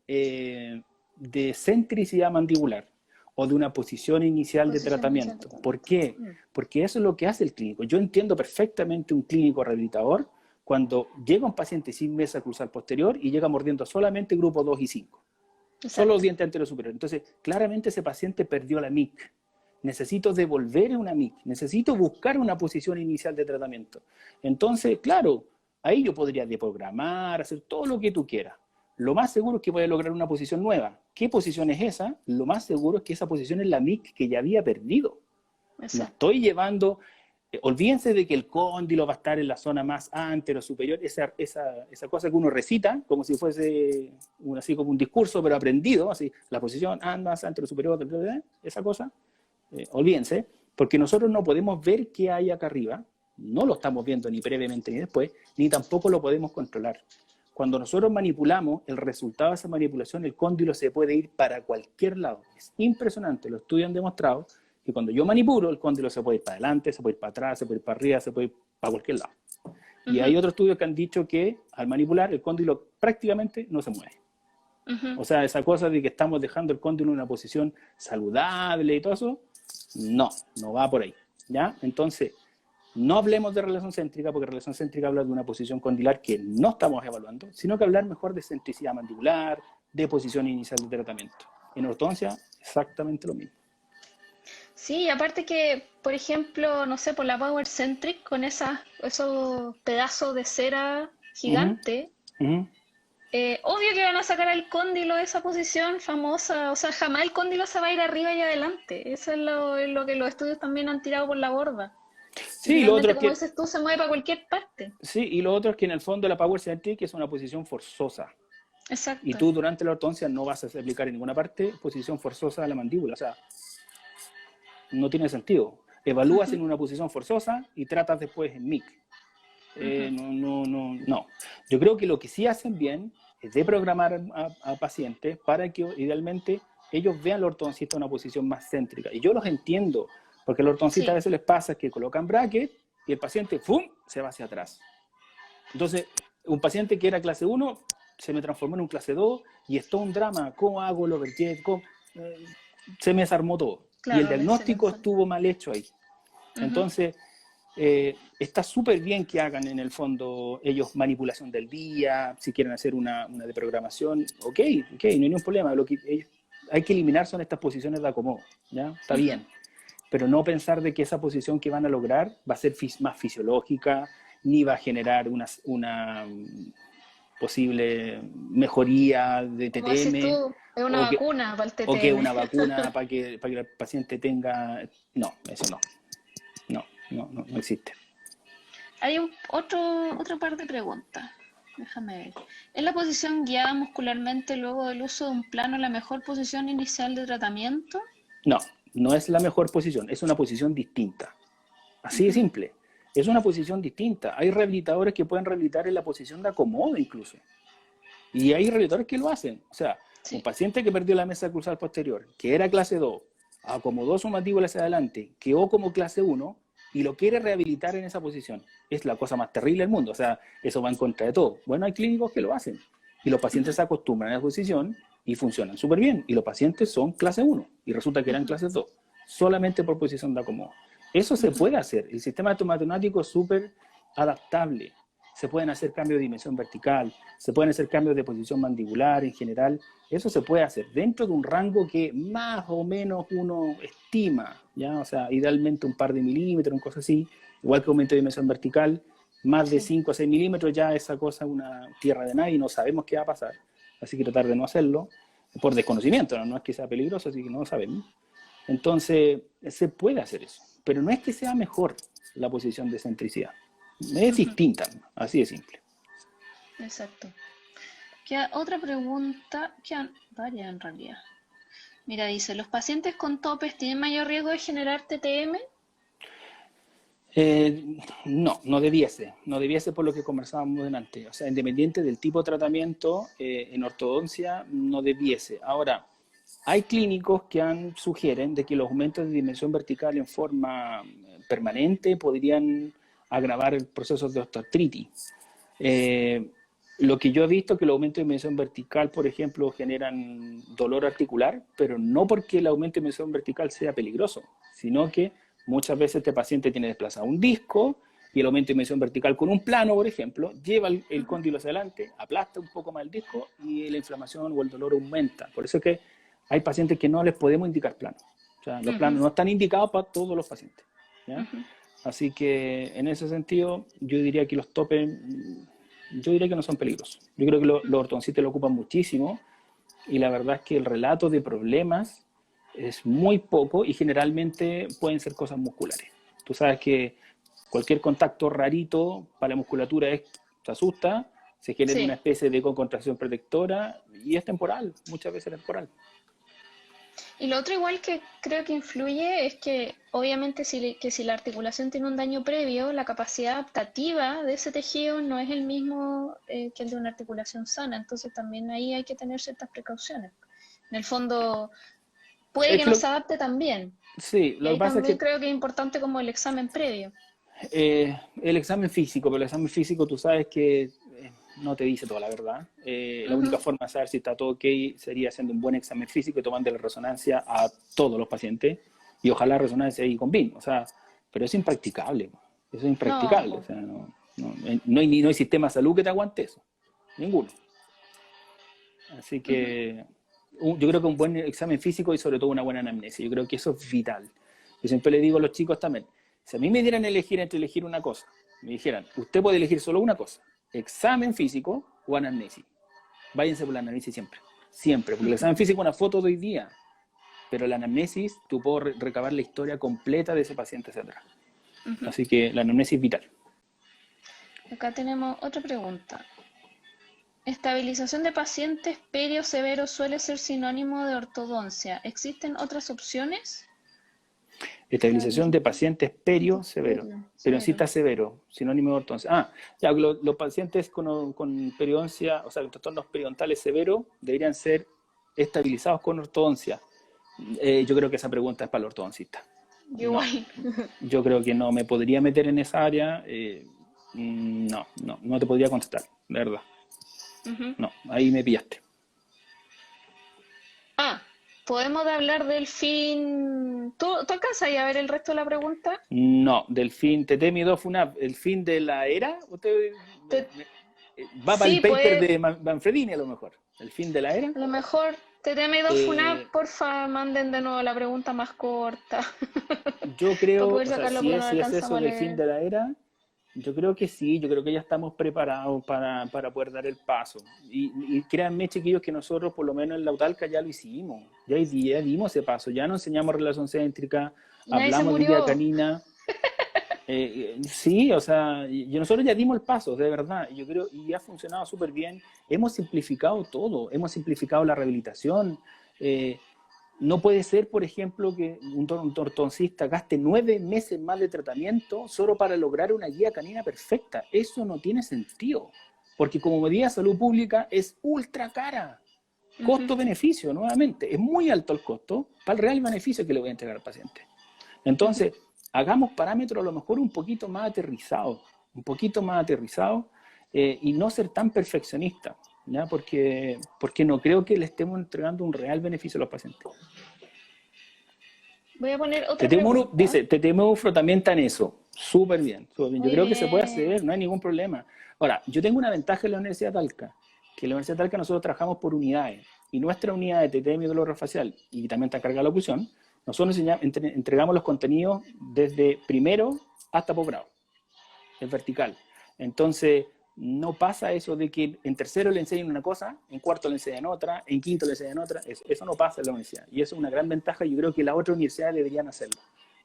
[SPEAKER 2] de centricidad mandibular o de una posición inicial de tratamiento. ¿Por qué? Porque eso es lo que hace el clínico. Yo entiendo perfectamente un clínico rehabilitador cuando llega un paciente sin mesa cruzal posterior y llega mordiendo solamente grupo 2 y 5. Exacto. Solo los dientes anteriores superiores. Entonces, claramente ese paciente perdió la MIC. Necesito devolver una MIC. Necesito buscar una posición inicial de tratamiento. Entonces, claro, ahí yo podría deprogramar, hacer todo lo que tú quieras. Lo más seguro es que voy a lograr una posición nueva. ¿Qué posición es esa? Lo más seguro es que esa posición es la MIC que ya había perdido. Exacto. No estoy llevando... olvídense de que el cóndilo va a estar en la zona más antero superior, esa cosa que uno recita, como si fuese así como un discurso, pero aprendido, así, la posición más antero superior, esa cosa, olvídense, porque nosotros no podemos ver qué hay acá arriba, no lo estamos viendo ni previamente ni después, ni tampoco lo podemos controlar. Cuando nosotros manipulamos, el resultado de esa manipulación, el cóndilo se puede ir para cualquier lado. Es impresionante, los estudios han demostrado que cuando yo manipulo, el cóndilo se puede ir para adelante, se puede ir para atrás, se puede ir para arriba, se puede ir para cualquier lado. Y hay otros estudios que han dicho que al manipular, el cóndilo prácticamente no se mueve. O sea, esa cosa de que estamos dejando el cóndilo en una posición saludable y todo eso, no va por ahí, ¿ya? Entonces, no hablemos de relación céntrica, porque relación céntrica habla de una posición condilar que no estamos evaluando, sino que hablar mejor de centricidad mandibular, de posición inicial de tratamiento. En ortodoncia, exactamente lo mismo.
[SPEAKER 1] Sí, aparte que, por ejemplo, no sé, por la Power Centric, con esos pedazos de cera gigante, obvio que van a sacar al cóndilo de esa posición famosa, o sea, jamás el cóndilo se va a ir arriba y adelante. Eso es lo que los estudios también han tirado por la borda.
[SPEAKER 2] Sí, lo otro es
[SPEAKER 1] como dices tú, se mueve para cualquier parte.
[SPEAKER 2] Sí, y lo otro es que en el fondo la Power Centric es una posición forzosa.
[SPEAKER 1] Exacto.
[SPEAKER 2] Y tú durante la ortodoncia no vas a aplicar en ninguna parte posición forzosa de la mandíbula, o sea, no tiene sentido. Evalúas en una posición forzosa y tratas después en MIC. No. Yo creo que lo que sí hacen bien es deprogramar a pacientes para que idealmente ellos vean la ortodoncista en una posición más céntrica. Y yo los entiendo, porque a la ortodoncista a veces les pasa que colocan bracket y el paciente ¡fum!, se va hacia atrás. Entonces, un paciente que era clase 1 se me transformó en un clase 2 y es todo un drama. ¿Cómo hago el overjet? Se me desarmó todo. Claro, y el diagnóstico estuvo mal hecho ahí. Entonces, está súper bien que hagan en el fondo ellos manipulación del día, si quieren hacer una deprogramación, ok, no hay ningún problema. Hay que eliminar son estas posiciones de acomodo, ¿ya? Está bien. Pero no pensar de que esa posición que van a lograr va a ser más fisiológica, ni va a generar una posible mejoría de TTM.
[SPEAKER 1] Es una vacuna para el TTM.
[SPEAKER 2] O que una vacuna para que el paciente tenga... No, eso no existe.
[SPEAKER 1] Hay otro par de preguntas. Déjame ver. ¿Es la posición guiada muscularmente luego del uso de un plano la mejor posición inicial de tratamiento?
[SPEAKER 2] No es la mejor posición, es una posición distinta. Así de simple. Es una posición distinta. Hay rehabilitadores que pueden rehabilitar en la posición de acomodo incluso. Y hay rehabilitadores que lo hacen. O sea, un paciente que perdió la mesa cruzal posterior, que era clase 2, acomodó su mandíbula hacia adelante, quedó como clase 1 y lo quiere rehabilitar en esa posición. Es la cosa más terrible del mundo. O sea, eso va en contra de todo. Bueno, hay clínicos que lo hacen. Y los pacientes se acostumbran a la posición y funcionan súper bien. Y los pacientes son clase 1 y resulta que eran clase 2. Solamente por posición de acomodo. Eso se puede hacer. El sistema matemático es súper adaptable. Se pueden hacer cambios de dimensión vertical, se pueden hacer cambios de posición mandibular en general. Eso se puede hacer dentro de un rango que más o menos uno estima, ¿ya? O sea, idealmente un par de milímetros, una cosa así. Igual que aumento de dimensión vertical, más de 5 a 6 milímetros, ya esa cosa es una tierra de nadie y no sabemos qué va a pasar. Así que tratar de no hacerlo por desconocimiento, no es que sea peligroso, así que no lo sabemos. Entonces, se puede hacer eso. Pero no es que sea mejor la posición de centricidad. Es distinta, así de simple.
[SPEAKER 1] Exacto. Queda otra pregunta, quedan varias en realidad. Mira, dice, ¿los pacientes con topes tienen mayor riesgo de generar TTM?
[SPEAKER 2] No debiese. No debiese por lo que conversábamos delante. O sea, independiente del tipo de tratamiento, en ortodoncia no debiese. Ahora, hay clínicos que sugieren de que los aumentos de dimensión vertical en forma permanente podrían agravar el proceso de osteoartritis. Lo que yo he visto es que los aumentos de dimensión vertical, por ejemplo, generan dolor articular, pero no porque el aumento de dimensión vertical sea peligroso, sino que muchas veces este paciente tiene desplazado un disco y el aumento de dimensión vertical con un plano, por ejemplo, lleva el cóndilo hacia adelante, aplasta un poco más el disco y la inflamación o el dolor aumenta. Por eso es que hay pacientes que no les podemos indicar planos. O sea, los planos no están indicados para todos los pacientes, ¿ya? Así que en ese sentido, yo diría que los topes, yo diría que no son peligrosos. Yo creo que los ortodoncistas lo ocupan muchísimo y la verdad es que el relato de problemas es muy poco y generalmente pueden ser cosas musculares. Tú sabes que cualquier contacto rarito para la musculatura se asusta, se genera una especie de contracción protectora y es temporal, muchas veces es temporal.
[SPEAKER 1] Y lo otro igual que creo que influye es que obviamente si la articulación tiene un daño previo, la capacidad adaptativa de ese tejido no es el mismo que el de una articulación sana. Entonces también ahí hay que tener ciertas precauciones. En el fondo puede que no se adapte tan bien.
[SPEAKER 2] Sí,
[SPEAKER 1] lo que pasa es que creo que es importante como el examen previo.
[SPEAKER 2] El examen físico, pero el examen físico tú sabes que no te dice toda la verdad. La única forma de saber si está todo ok sería haciendo un buen examen físico y tomando la resonancia a todos los pacientes y ojalá la resonancia ahí con BIM. O sea, pero es impracticable. Eso es impracticable. No. O sea, no hay sistema de salud que te aguante eso. Ninguno. Así que yo creo que un buen examen físico y sobre todo una buena anamnesis. Yo creo que eso es vital. Yo siempre le digo a los chicos también, si a mí me dieran elegir una cosa, me dijeran, usted puede elegir solo una cosa, examen físico o anamnesis. Váyanse por la anamnesis siempre. Siempre, porque el examen físico es una foto de hoy día, pero la anamnesis tú puedes recabar la historia completa de ese paciente hacia atrás. Así que la anamnesis es vital.
[SPEAKER 1] Acá tenemos otra pregunta. Estabilización de pacientes perio-severo suele ser sinónimo de ortodoncia. ¿Existen otras opciones?
[SPEAKER 2] Estabilización de pacientes perio-severo. Periodoncista severo, sinónimo de ortodoncia. Ya, los pacientes con periodoncia, o sea, con trastornos periodontales severos, deberían ser estabilizados con ortodoncia. Yo creo que esa pregunta es para el ortodoncista.
[SPEAKER 1] Igual.
[SPEAKER 2] No, yo creo que no me podría meter en esa área. No te podría contestar, de verdad. No, ahí me pillaste.
[SPEAKER 1] ¿Podemos hablar del fin? ¿Tú alcanzas a ver el resto de la pregunta?
[SPEAKER 2] No, del fin TT-Mi2 FUNAP, el fin de la era. Va para el paper de Manfredini a lo mejor. El fin de la era.
[SPEAKER 1] A lo mejor TT-Mi2 FUNAP, porfa, manden de nuevo la pregunta más corta.
[SPEAKER 2] Yo creo, o sea, si es eso del fin de la era, yo creo que sí, yo creo que ya estamos preparados para poder dar el paso. Y créanme, chiquillos, que nosotros, por lo menos en la Lautalca, ya lo hicimos. Ya dimos ese paso. Ya nos enseñamos relación céntrica, hablamos de guía canina. Sí, o sea, nosotros ya dimos el paso, de verdad. Yo creo, y ha funcionado súper bien. Hemos simplificado todo. Hemos simplificado la rehabilitación. No puede ser, por ejemplo, que un ortodoncista gaste 9 meses más de tratamiento solo para lograr una guía canina perfecta. Eso no tiene sentido, porque como medida de salud pública es ultra cara. Costo-beneficio, nuevamente, es muy alto el costo para el real beneficio que le voy a entregar al paciente. Entonces, hagamos parámetros a lo mejor un poquito más aterrizados, y no ser tan perfeccionistas. ¿Ya? Porque no creo que le estemos entregando un real beneficio a los pacientes.
[SPEAKER 1] Voy a poner otra pregunta.
[SPEAKER 2] Dice, TT-Mi2 frotamiento en eso. Súper bien. Yo creo que se puede hacer, no hay ningún problema. Ahora, yo tengo una ventaja en la Universidad de Talca, que en la Universidad de Talca nosotros trabajamos por unidades, y nuestra unidad de TT-Mi2 dolor facial, y también está cargada la locución, nosotros entregamos los contenidos desde primero hasta posgrado. Es vertical. Entonces, no pasa eso de que en tercero le enseñan una cosa, en cuarto le enseñan otra, en quinto le enseñan otra. Eso no pasa en la universidad. Y eso es una gran ventaja. Yo creo que las otras universidades deberían hacerlo.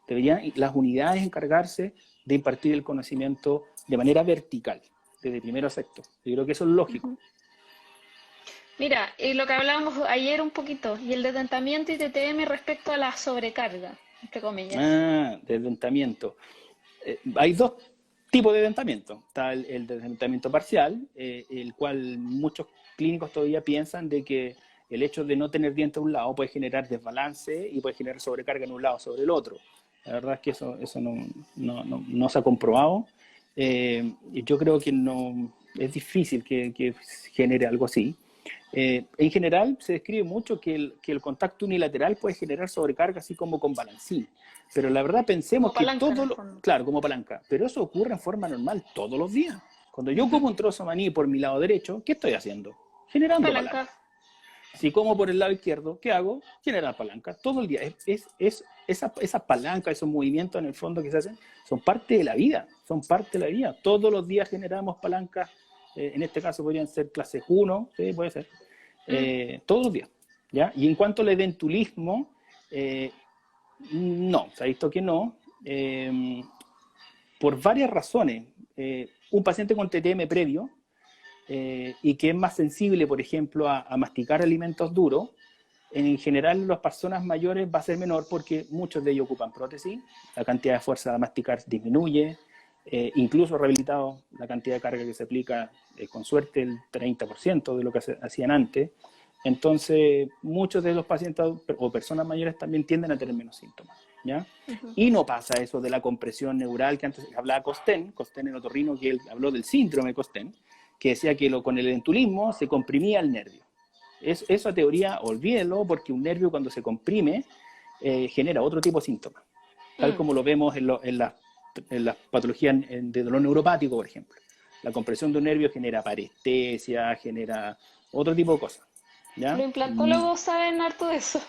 [SPEAKER 2] Deberían las unidades encargarse de impartir el conocimiento de manera vertical, desde primero a sexto. Yo creo que eso es lógico.
[SPEAKER 1] Mira, y lo que hablábamos ayer un poquito, y el dedentamiento y TTM respecto a la sobrecarga, entre comillas.
[SPEAKER 2] Dedentamiento. Hay dos tipo de dentamiento. Está el dentamiento parcial, el cual muchos clínicos todavía piensan de que el hecho de no tener diente a un lado puede generar desbalance y puede generar sobrecarga en un lado sobre el otro. La verdad es que eso no se ha comprobado. Yo creo que no Es difícil que genere algo así. En general se describe mucho que el contacto unilateral puede generar sobrecarga así como con balancín. Pero la verdad pensemos
[SPEAKER 1] Como
[SPEAKER 2] que
[SPEAKER 1] palanca en el fondo.
[SPEAKER 2] claro, como palanca, pero eso ocurre en forma normal todos los días. Cuando yo como un trozo de maní por mi lado derecho, ¿qué estoy haciendo? Generando
[SPEAKER 1] Palanca.
[SPEAKER 2] palanca. Si como por el lado izquierdo, ¿qué hago? Generar palanca. Todo el día. Esa palanca, esos movimientos en el fondo que se hacen, son parte de la vida. Son parte de la vida. Todos los días generamos palancas. En este caso podrían ser clases 1, ¿sí? Puede ser. Todos los días. ¿Ya? Y en cuanto al eventulismo, no, se ha visto que no. Por varias razones. Un paciente con TTM previo y que es más sensible, por ejemplo, a masticar alimentos duros, en general las personas mayores va a ser menor porque muchos de ellos ocupan prótesis, la cantidad de fuerza de masticar disminuye, incluso rehabilitados, la cantidad de carga que se aplica, con suerte, el 30% de lo que hacían antes. Entonces, muchos de los pacientes o personas mayores también tienden a tener menos síntomas, ¿ya? Y no pasa eso de la compresión neural que antes hablaba Costén en otorrino, que él habló del síndrome de Costén, que decía que con el eventulismo se comprimía el nervio. Esa teoría, olvídelo, porque un nervio cuando se comprime genera otro tipo de síntomas, tal como lo vemos en las patologías de dolor neuropático, por ejemplo. La compresión de un nervio genera parestesia, genera otro tipo de cosas, ¿ya?
[SPEAKER 1] Los implantólogos saben harto de eso.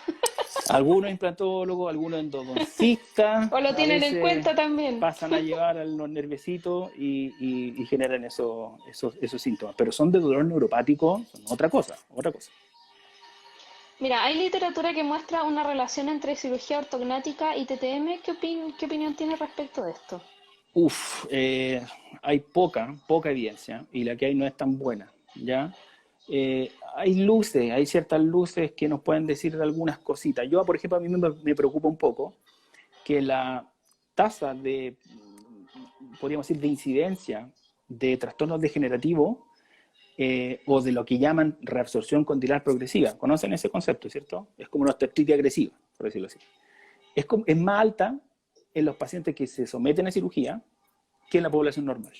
[SPEAKER 2] Algunos implantólogos, algunos endodoncistas,
[SPEAKER 1] O lo
[SPEAKER 2] a
[SPEAKER 1] tienen en
[SPEAKER 2] veces
[SPEAKER 1] cuenta también.
[SPEAKER 2] pasan a llevar a los nerviecitos y generan esos síntomas. Pero son de dolor neuropático, son otra cosa, otra cosa.
[SPEAKER 1] Mira, hay literatura que muestra una relación entre cirugía ortognática y TTM. ¿Qué opinión tienes respecto de esto?
[SPEAKER 2] Hay poca evidencia y la que hay no es tan buena, ¿ya? Hay ciertas luces que nos pueden decir de algunas cositas. Yo, por ejemplo, a mí me preocupa un poco que la tasa podríamos decir, de incidencia de trastornos degenerativos o de lo que llaman reabsorción condilar progresiva. ¿Conocen ese concepto, cierto? Es como una osteoartritis agresiva, por decirlo así. Es más alta en los pacientes que se someten a cirugía que en la población normal,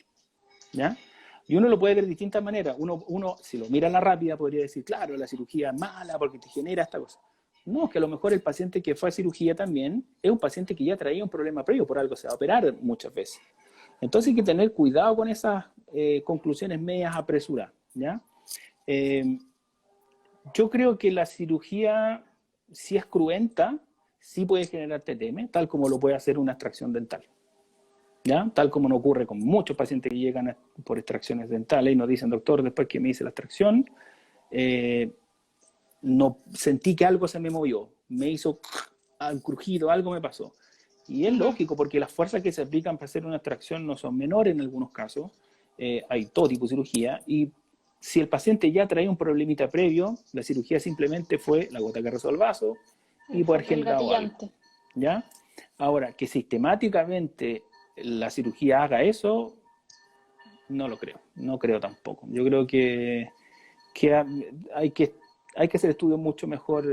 [SPEAKER 2] ¿ya? Y uno lo puede ver de distintas maneras. Uno, si lo mira a la rápida, podría decir, claro, la cirugía es mala porque te genera esta cosa. No, que a lo mejor el paciente que fue a cirugía también es un paciente que ya traía un problema previo, por algo se va a operar muchas veces. Entonces hay que tener cuidado con esas conclusiones medias apresuradas, ¿ya? Yo creo que la cirugía, si es cruenta, sí puede generar TTM, tal como lo puede hacer una extracción dental, ¿ya? Tal como no ocurre con muchos pacientes que llegan por extracciones dentales y nos dicen, doctor, después que me hice la extracción, no sentí que algo se me movió, me hizo un crujido, algo me pasó. Y es lógico, porque las fuerzas que se aplican para hacer una extracción no son menores en algunos casos, hay todo tipo de cirugía, y si el paciente ya traía un problemita previo, la cirugía simplemente fue la gota que rezó el vaso y poder generar algo, ¿ya? Ahora, que sistemáticamente la cirugía haga eso, no lo creo, no creo tampoco. Yo creo que hay que hacer estudios mucho mejor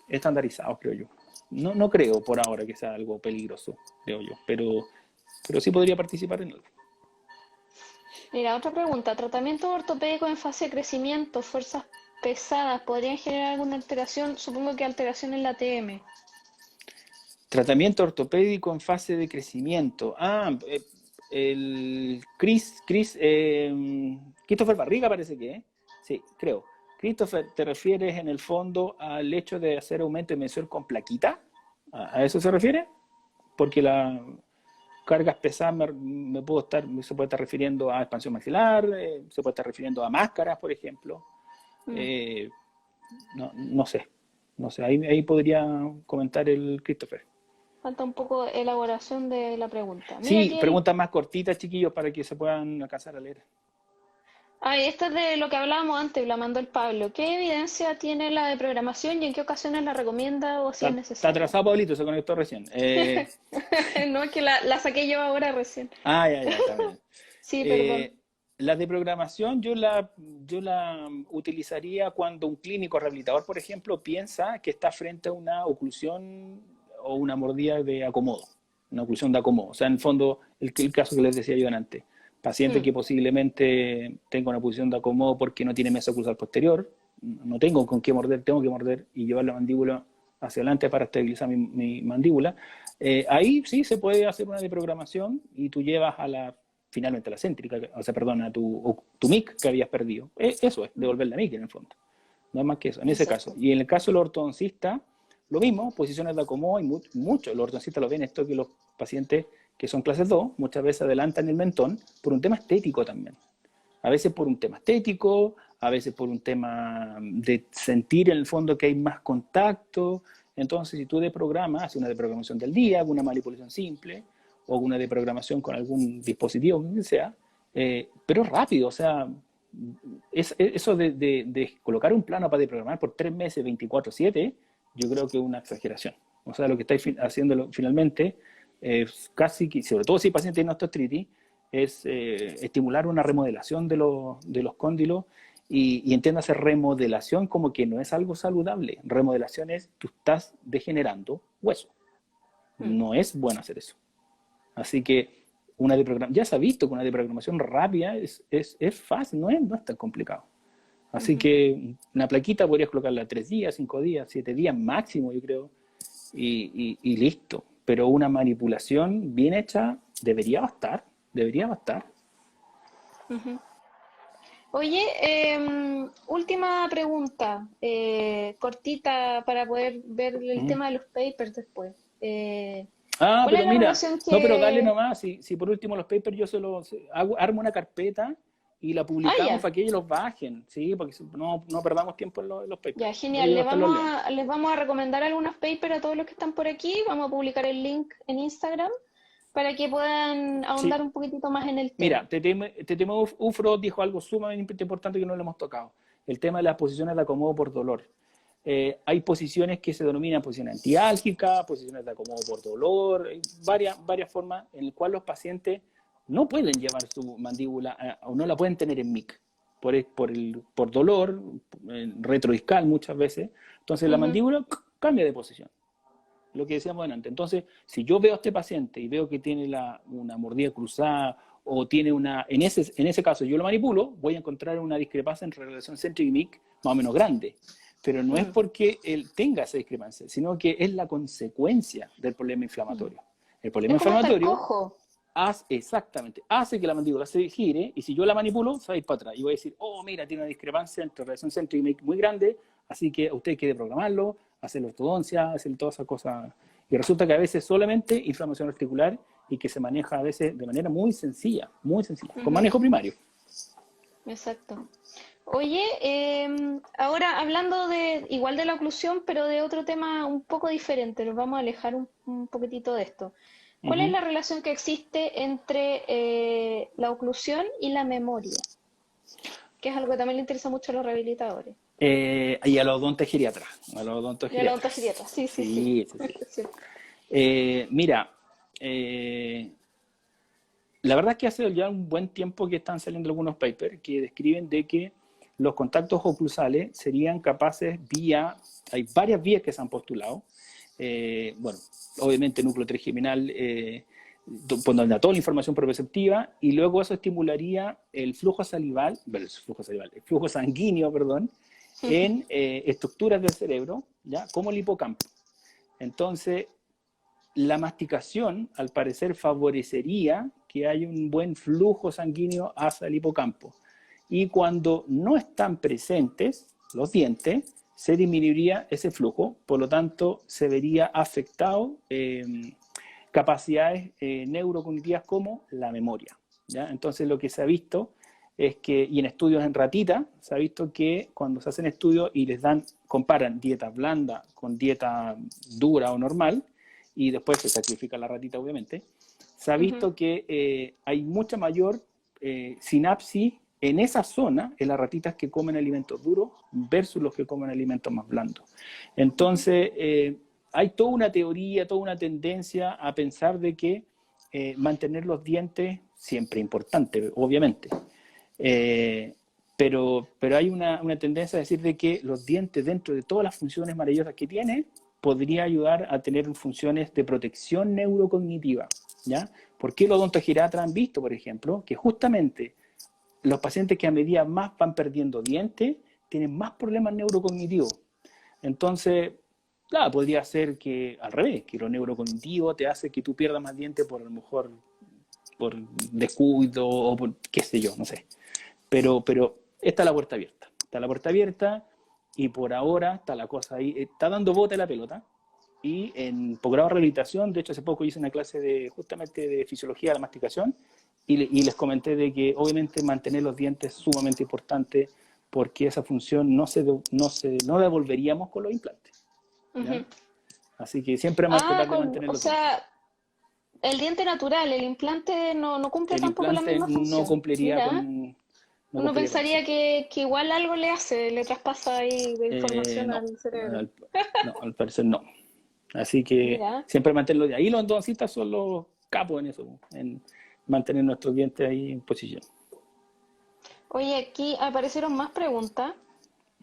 [SPEAKER 2] estandarizados, creo yo. No creo por ahora que sea algo peligroso, creo yo, pero sí podría participar en algo.
[SPEAKER 1] Mira, otra pregunta. ¿Tratamientos ortopédicos en fase de crecimiento, fuerzas pesadas, podrían generar alguna alteración? Supongo que alteración en la TM.
[SPEAKER 2] Tratamiento ortopédico en fase de crecimiento. El Christopher Barriga parece que, sí, creo. Christopher, ¿te refieres en el fondo al hecho de hacer aumento de mención con plaquita? ¿A eso se refiere? Porque las cargas pesadas se puede estar refiriendo a expansión maxilar, se puede estar refiriendo a máscaras, por ejemplo. No sé. Ahí podría comentar el Christopher.
[SPEAKER 1] Falta un poco de elaboración de la pregunta. Mira,
[SPEAKER 2] Sí, preguntas más cortitas, chiquillos, para que se puedan alcanzar a leer.
[SPEAKER 1] Esta es de lo que hablábamos antes, la mandó el Pablo. ¿Qué evidencia tiene la de programación y en qué ocasiones la recomienda o si es
[SPEAKER 2] Está
[SPEAKER 1] necesario?
[SPEAKER 2] atrasado, Pablito, se conectó recién.
[SPEAKER 1] No, es que la saqué yo ahora recién.
[SPEAKER 2] Ya, está bien.
[SPEAKER 1] Sí, perdón.
[SPEAKER 2] La de programación yo la utilizaría cuando un clínico rehabilitador, por ejemplo, piensa que está frente a una oclusión o una mordida de acomodo, una oclusión de acomodo. O sea, en el fondo, el caso que les decía yo antes. Paciente que posiblemente tenga una posición de acomodo porque no tiene mesa oclusal posterior, no tengo con qué morder, tengo que morder y llevar la mandíbula hacia adelante para estabilizar mi mandíbula. Ahí sí se puede hacer una deprogramación y tú llevas finalmente a la céntrica, o sea, perdón, a tu mic que habías perdido. Eso es, devolver la mic en el fondo. No es más que eso, en ese caso. Y en el caso del ortodoncista, lo mismo, posiciones de acomodo, y muchos, los ortodoncistas lo ven esto, que los pacientes que son clases 2 muchas veces adelantan el mentón por un tema estético también. A veces por un tema estético, a veces por un tema de sentir en el fondo que hay más contacto. Entonces, si tú deprogramas, haces una deprogramación del día, alguna manipulación simple, o una deprogramación con algún dispositivo, que sea, pero rápido, o sea, eso de colocar un plano para deprogramar por 3 meses, 24/7, yo creo que es una exageración. O sea, lo que estáis haciendo finalmente es casi, sobre todo si el paciente tiene osteoartritis, es estimular una remodelación de los cóndilos y entiéndase remodelación como que no es algo saludable. Remodelación es, tú estás degenerando hueso. No es bueno hacer eso. Así que ya se ha visto que una deprogramación rápida es fácil, no es tan complicado. Así que una plaquita podrías colocarla 3 días, 5 días, 7 días máximo, yo creo, y listo. Pero una manipulación bien hecha debería bastar.
[SPEAKER 1] Oye, última pregunta, cortita para poder ver el tema de los papers después. ¿Cuál es
[SPEAKER 2] pero
[SPEAKER 1] la
[SPEAKER 2] mira,
[SPEAKER 1] relación
[SPEAKER 2] no, pero dale
[SPEAKER 1] que...
[SPEAKER 2] nomás, si por último los papers yo armo una carpeta y la publicamos
[SPEAKER 1] ya,
[SPEAKER 2] para que ellos los bajen, ¿sí? Porque no perdamos tiempo en los papers.
[SPEAKER 1] ya, genial.
[SPEAKER 2] Ellos después los leen.
[SPEAKER 1] Les vamos a recomendar algunos papers a todos los que están por aquí. Vamos a publicar el link en Instagram para que puedan ahondar
[SPEAKER 2] Sí.
[SPEAKER 1] un poquitito más en el
[SPEAKER 2] Mira,
[SPEAKER 1] tema.
[SPEAKER 2] TTM Ufro dijo algo sumamente importante que no le hemos tocado. El tema de las posiciones de acomodo por dolor. Hay posiciones que se denominan posiciones antiálgicas, posiciones de acomodo por dolor, hay varias formas en las cuales los pacientes no pueden llevar su mandíbula o no la pueden tener en mic por dolor, retrodiscal muchas veces. Entonces la mandíbula cambia de posición, lo que decíamos antes. Entonces, si yo veo a este paciente y veo que tiene una mordida cruzada o tiene en ese caso yo lo manipulo, voy a encontrar una discrepancia entre relación céntrica y mic más o menos grande. Pero no es porque él tenga esa discrepancia, sino que es la consecuencia del problema inflamatorio. El problema
[SPEAKER 1] Es como estar
[SPEAKER 2] inflamatorio
[SPEAKER 1] cojo.
[SPEAKER 2] hace que la mandíbula se gire, y si yo la manipulo, se va a ir para atrás. Y voy a decir, oh, mira, tiene una discrepancia entre relación céntrica y mic muy grande, así que usted hay que programarlo, hacer ortodoncia, hacer todas esas cosas. Y resulta que a veces solamente inflamación articular y que se maneja a veces de manera muy sencilla, con manejo primario.
[SPEAKER 1] Exacto. Oye, ahora hablando igual de la oclusión, pero de otro tema un poco diferente, nos vamos a alejar un poquitito de esto. ¿Cuál es la relación que existe entre la oclusión y la memoria? Que es algo que también le interesa mucho a los rehabilitadores.
[SPEAKER 2] Y a los odontogeriatras.
[SPEAKER 1] Y a los odontogeriatras, sí.
[SPEAKER 2] Sí.
[SPEAKER 1] Sí.
[SPEAKER 2] Mira, la verdad es que hace ya un buen tiempo que están saliendo algunos papers que describen de que los contactos oclusales serían capaces hay varias vías que se han postulado, bueno, obviamente núcleo trigeminal, donde da toda la información proprioceptiva, y luego eso estimularía el flujo sanguíneo, perdón, en estructuras del cerebro, ¿ya? Como el hipocampo. Entonces, la masticación, al parecer, favorecería que haya un buen flujo sanguíneo hacia el hipocampo. Y cuando no están presentes los dientes, se disminuiría ese flujo, por lo tanto, se vería afectado capacidades neurocognitivas como la memoria, ¿ya? Entonces, lo que se ha visto es que, y en estudios en ratita, se ha visto que cuando se hacen estudios y comparan dieta blanda con dieta dura o normal, y después se sacrifica la ratita, obviamente, se ha visto que hay mucha mayor sinapsis en esa zona, en las ratitas que comen alimentos duros versus los que comen alimentos más blandos. Entonces, hay toda una teoría, toda una tendencia a pensar de que mantener los dientes siempre es importante, obviamente. Pero hay una tendencia a decir de que los dientes, dentro de todas las funciones maravillosas que tiene, podría ayudar a tener funciones de protección neurocognitiva, ¿ya? ¿Por qué los odontogeriatras han visto, por ejemplo, que justamente los pacientes que a medida más van perdiendo dientes tienen más problemas neurocognitivos? Entonces, claro, podría ser que al revés, que lo neurocognitivo te hace que tú pierdas más dientes por a lo mejor por descuido o por qué sé yo, no sé. Pero está la puerta abierta. Está la puerta abierta y por ahora está la cosa ahí. Está dando bote la pelota. Y en posgrado de rehabilitación, de hecho hace poco hice una clase de justamente de fisiología de la masticación y les comenté de que obviamente mantener los dientes es sumamente importante porque esa función no devolveríamos con los implantes. ¿Ya?
[SPEAKER 1] Ujú.
[SPEAKER 2] Así que siempre vamos a tratar de mantener
[SPEAKER 1] O
[SPEAKER 2] los dientes.
[SPEAKER 1] sea, el diente natural, el implante no cumple
[SPEAKER 2] El
[SPEAKER 1] tampoco la
[SPEAKER 2] implante
[SPEAKER 1] misma
[SPEAKER 2] no
[SPEAKER 1] función.
[SPEAKER 2] cumpliría
[SPEAKER 1] Mira,
[SPEAKER 2] con, no
[SPEAKER 1] uno
[SPEAKER 2] cumpliría con eso.
[SPEAKER 1] pensaría que igual algo le hace, le traspasa ahí de información
[SPEAKER 2] No,
[SPEAKER 1] al cerebro.
[SPEAKER 2] al, no, al parecer no. Así que
[SPEAKER 1] Mira.
[SPEAKER 2] siempre mantenerlo de ahí. Los endodoncistas son los capos en eso, en mantener nuestros dientes ahí en posición.
[SPEAKER 1] Oye, aquí aparecieron más preguntas.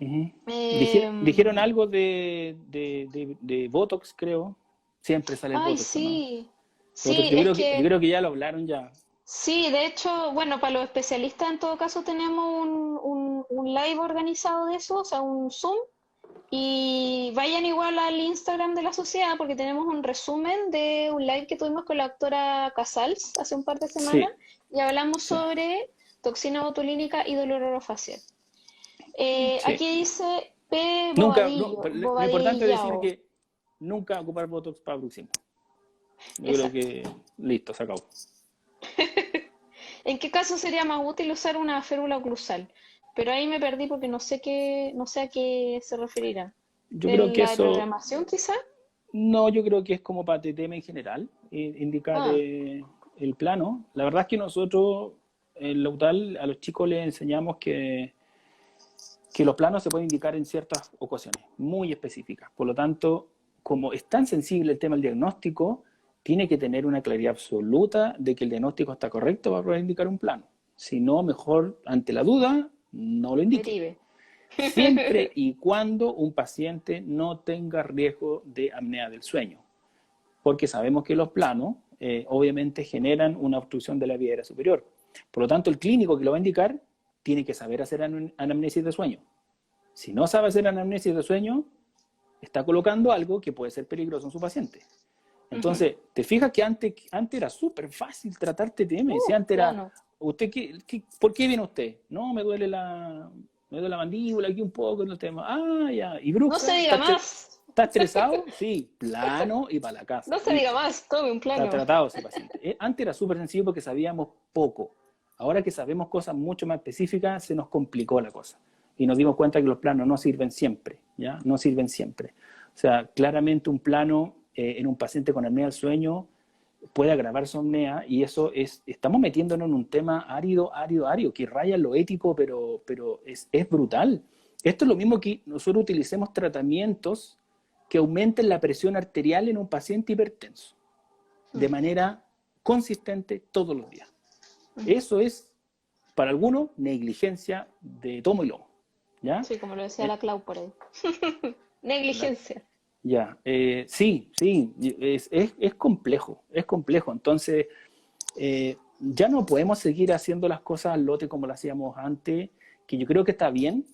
[SPEAKER 2] Ujú. Dijeron
[SPEAKER 1] Em,
[SPEAKER 2] algo de Botox, creo. Siempre sale el
[SPEAKER 1] Ay,
[SPEAKER 2] Botox, ¿o no?
[SPEAKER 1] sí.
[SPEAKER 2] Botox,
[SPEAKER 1] Sí, es
[SPEAKER 2] yo
[SPEAKER 1] que
[SPEAKER 2] creo que ya lo hablaron ya.
[SPEAKER 1] sí, de hecho, bueno, para los especialistas en todo caso tenemos un live organizado de eso, o sea, un Zoom. Y vayan igual al Instagram de la sociedad porque tenemos un resumen de un live que tuvimos con la doctora Casals hace un par de semanas
[SPEAKER 2] Sí,
[SPEAKER 1] y hablamos
[SPEAKER 2] sí,
[SPEAKER 1] sobre toxina botulínica y dolor orofacial.
[SPEAKER 2] sí.
[SPEAKER 1] Aquí dice P.
[SPEAKER 2] Nunca, no,
[SPEAKER 1] Bobadillo,
[SPEAKER 2] lo importante es decir
[SPEAKER 1] Bobadillao.
[SPEAKER 2] que nunca ocupar Botox para bruxismo. Yo creo
[SPEAKER 1] Exacto.
[SPEAKER 2] que listo, se acabó.
[SPEAKER 1] ¿En qué caso sería más útil usar una férula oclusal? Pero ahí me perdí porque no sé a qué se referirá.
[SPEAKER 2] Yo creo que
[SPEAKER 1] ¿La de
[SPEAKER 2] eso,
[SPEAKER 1] programación quizá?
[SPEAKER 2] no, yo creo que es como para TTM en general, indicar
[SPEAKER 1] Ah,
[SPEAKER 2] el plano. La verdad es que nosotros en la UTAL a los chicos les enseñamos que los planos se pueden indicar en ciertas ocasiones, muy específicas. Por lo tanto, como es tan sensible el tema del diagnóstico, tiene que tener una claridad absoluta de que el diagnóstico está correcto para poder indicar un plano. Si no, mejor, ante la duda, no lo indique.
[SPEAKER 1] derive.
[SPEAKER 2] Siempre y cuando un paciente no tenga riesgo de apnea del sueño, porque sabemos que los planos obviamente generan una obstrucción de la vía aérea superior. Por lo tanto, el clínico que lo va a indicar tiene que saber hacer anamnesis de sueño. Si no sabe hacer anamnesis de sueño, está colocando algo que puede ser peligroso en su paciente.
[SPEAKER 1] Ujú.
[SPEAKER 2] Entonces, te fijas que antes era súper fácil tratar TTM. Si antes era,
[SPEAKER 1] Plano.
[SPEAKER 2] ¿usted por qué viene usted? No, me duele la mandíbula aquí un poco, no tema. Ah, ya. ¿Y
[SPEAKER 1] No se
[SPEAKER 2] bruxa?
[SPEAKER 1] diga más.
[SPEAKER 2] ¿Está estresado? Sí, plano y para la casa.
[SPEAKER 1] No se diga
[SPEAKER 2] Listo.
[SPEAKER 1] más. Tome un
[SPEAKER 2] Está
[SPEAKER 1] plano.
[SPEAKER 2] tratado ese paciente. Antes era súper sencillo porque sabíamos poco. Ahora que sabemos cosas mucho más específicas, se nos complicó la cosa. Y nos dimos cuenta que los planos no sirven siempre, ¿ya? No sirven siempre. O sea, claramente un plano en un paciente con apnea del sueño puede agravar su apnea y eso es, estamos metiéndonos en un tema árido, que raya en lo ético, pero es brutal. Esto es lo mismo que nosotros utilicemos tratamientos que aumenten la presión arterial en un paciente hipertenso de
[SPEAKER 1] Mm,
[SPEAKER 2] manera consistente todos los días.
[SPEAKER 1] ujú.
[SPEAKER 2] Eso es, para algunos, negligencia de tomo y lomo. ¿Ya?
[SPEAKER 1] Sí, como lo decía
[SPEAKER 2] Eh,
[SPEAKER 1] la Clau por ahí.
[SPEAKER 2] la-
[SPEAKER 1] Negligencia.
[SPEAKER 2] ya, sí, sí, es complejo, es complejo. Entonces, ya no podemos seguir haciendo las cosas al lote como lo hacíamos antes, que yo creo que está bien,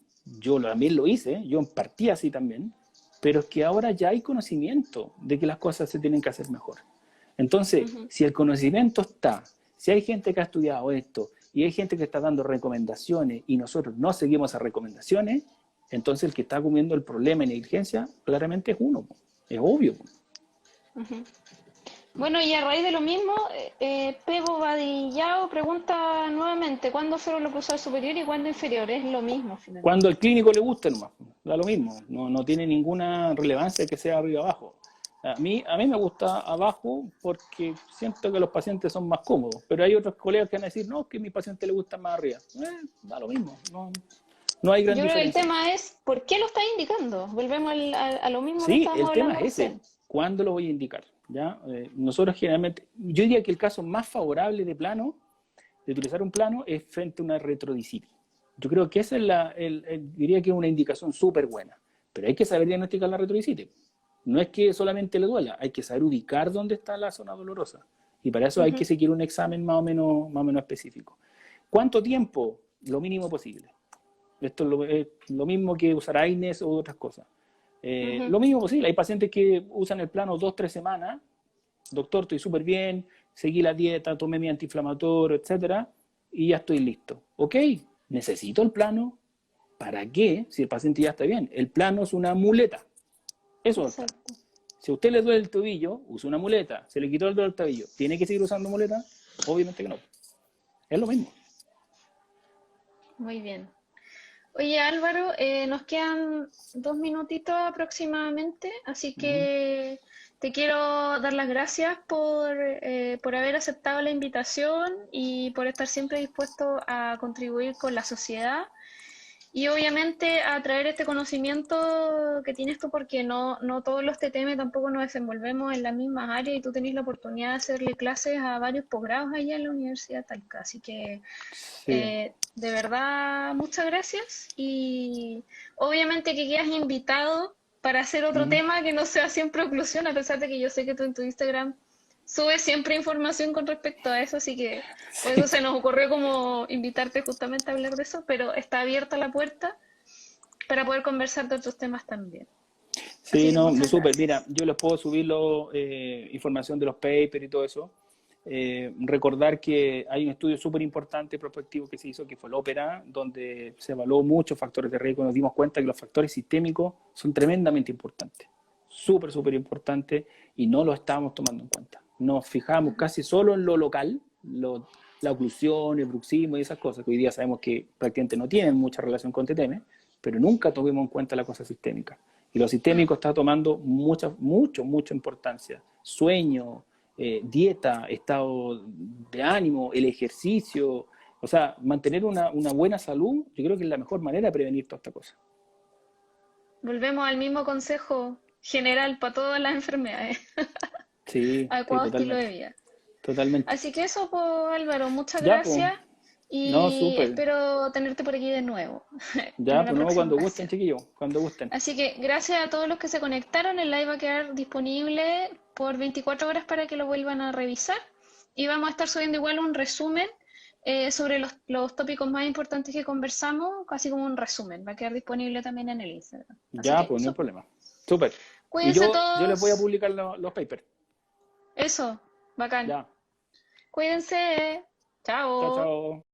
[SPEAKER 2] yo también lo hice, yo partí así también, pero es que ahora ya hay conocimiento de que las cosas se tienen que hacer mejor. Entonces,
[SPEAKER 1] Ujú,
[SPEAKER 2] si el conocimiento está, si hay gente que ha estudiado esto y hay gente que está dando recomendaciones y nosotros no seguimos esas recomendaciones, entonces el que está comiendo el problema y negligencia claramente es uno, es obvio.
[SPEAKER 1] ujú. Bueno, y a raíz de lo mismo, Pebo Vadillao pregunta nuevamente, ¿cuándo fueron cruzado superior y cuándo inferior? Es lo mismo
[SPEAKER 2] Cuando
[SPEAKER 1] finalmente.
[SPEAKER 2] al clínico le guste nomás, da lo mismo, no tiene ninguna relevancia que sea arriba o abajo. A mí me gusta abajo porque siento que los pacientes son más cómodos, pero hay otros colegas que van a decir, no, que a mi paciente le gusta más arriba. Da lo mismo, no hay gran
[SPEAKER 1] Yo creo que el
[SPEAKER 2] diferencia.
[SPEAKER 1] tema es, ¿por qué lo está indicando? Volvemos a lo mismo que
[SPEAKER 2] Sí,
[SPEAKER 1] estábamos
[SPEAKER 2] el tema
[SPEAKER 1] hablando
[SPEAKER 2] es ese,
[SPEAKER 1] recién.
[SPEAKER 2] ¿cuándo lo voy a indicar? ¿Ya? Nosotros generalmente, yo diría que el caso más favorable de plano, de utilizar un plano, es frente a una retrodicitis. Yo creo que esa es diría que es una indicación súper buena, pero hay que saber diagnosticar la retrodicitis. No es que solamente le duela, hay que saber ubicar dónde está la zona dolorosa. Y para eso hay que seguir un examen más o menos específico. ¿Cuánto tiempo? Lo mínimo posible. Esto es lo mismo que usar AINES o otras cosas. Lo mínimo posible. Hay pacientes que usan el plano 2-3 semanas. Doctor, estoy súper bien, seguí la dieta, tomé mi antiinflamatorio, etcétera, y ya estoy listo. Ok, necesito el plano. ¿Para qué? Si el paciente ya está bien. El plano es una muleta. Eso es el plano. Si a usted le duele el tobillo, usa una muleta. Se le quitó el dolor del tobillo. ¿Tiene que seguir usando muleta? Obviamente que no. Es lo mismo.
[SPEAKER 1] Muy bien. Oye, Álvaro, nos quedan 2 minutitos aproximadamente, así que te quiero dar las gracias por haber aceptado la invitación y por estar siempre dispuesto a contribuir con la sociedad. Y obviamente a traer este conocimiento que tienes tú, porque no todos los TTM tampoco nos desenvolvemos en las mismas áreas y tú tenés la oportunidad de hacerle clases a varios posgrados allá en la Universidad de Talca. Así que
[SPEAKER 2] Sí.
[SPEAKER 1] de verdad, muchas gracias. Y obviamente que quedas invitado para hacer otro tema que no sea siempre oclusión, a pesar de que yo sé que tú en tu Instagram subes siempre información con respecto a eso, así que por eso se nos ocurrió como invitarte justamente a hablar de eso, pero está abierta la puerta para poder conversar de otros temas también. Así
[SPEAKER 2] Sí,
[SPEAKER 1] que
[SPEAKER 2] no,
[SPEAKER 1] muchas
[SPEAKER 2] súper.
[SPEAKER 1] gracias.
[SPEAKER 2] Mira, yo les puedo subir información de los papers y todo eso. Recordar que hay un estudio súper importante prospectivo que se hizo, que fue el ópera, donde se evaluó muchos factores de riesgo. Nos dimos cuenta que los factores sistémicos son tremendamente importantes, súper, súper importantes, y no lo estábamos tomando en cuenta. Nos fijamos casi solo en lo local, la oclusión, el bruxismo y esas cosas, que hoy día sabemos que prácticamente no tienen mucha relación con TTM, pero nunca tuvimos en cuenta la cosa sistémica. Y lo sistémico está tomando mucha importancia. Sueño, dieta, estado de ánimo, el ejercicio. O sea, mantener una buena salud, yo creo que es la mejor manera de prevenir toda esta cosa.
[SPEAKER 1] Volvemos al mismo consejo general para todas las enfermedades,
[SPEAKER 2] Sí, sí,
[SPEAKER 1] adecuado estilo de
[SPEAKER 2] totalmente.
[SPEAKER 1] vida.
[SPEAKER 2] Totalmente.
[SPEAKER 1] Así que eso, pues, Álvaro, muchas
[SPEAKER 2] Ya, pues.
[SPEAKER 1] gracias
[SPEAKER 2] No,
[SPEAKER 1] y
[SPEAKER 2] súper.
[SPEAKER 1] espero tenerte por aquí de nuevo en
[SPEAKER 2] Ya,
[SPEAKER 1] una
[SPEAKER 2] pues no,
[SPEAKER 1] próxima
[SPEAKER 2] cuando gusten,
[SPEAKER 1] ocasión.
[SPEAKER 2] chiquillos, cuando gusten.
[SPEAKER 1] Así que gracias a todos los que se conectaron. El live va a quedar disponible por 24 horas para que lo vuelvan a revisar. Y vamos a estar subiendo igual un resumen sobre los tópicos más importantes que conversamos, casi como un resumen. Va a quedar disponible también en el Instagram. Así
[SPEAKER 2] Ya,
[SPEAKER 1] que
[SPEAKER 2] pues no hay
[SPEAKER 1] eso.
[SPEAKER 2] problema. Súper. Y
[SPEAKER 1] Cuídense
[SPEAKER 2] yo les voy a
[SPEAKER 1] todos.
[SPEAKER 2] publicar los papers.
[SPEAKER 1] Eso. Bacán.
[SPEAKER 2] Ya.
[SPEAKER 1] Cuídense.
[SPEAKER 2] Chao,
[SPEAKER 1] Chao.
[SPEAKER 2] chao.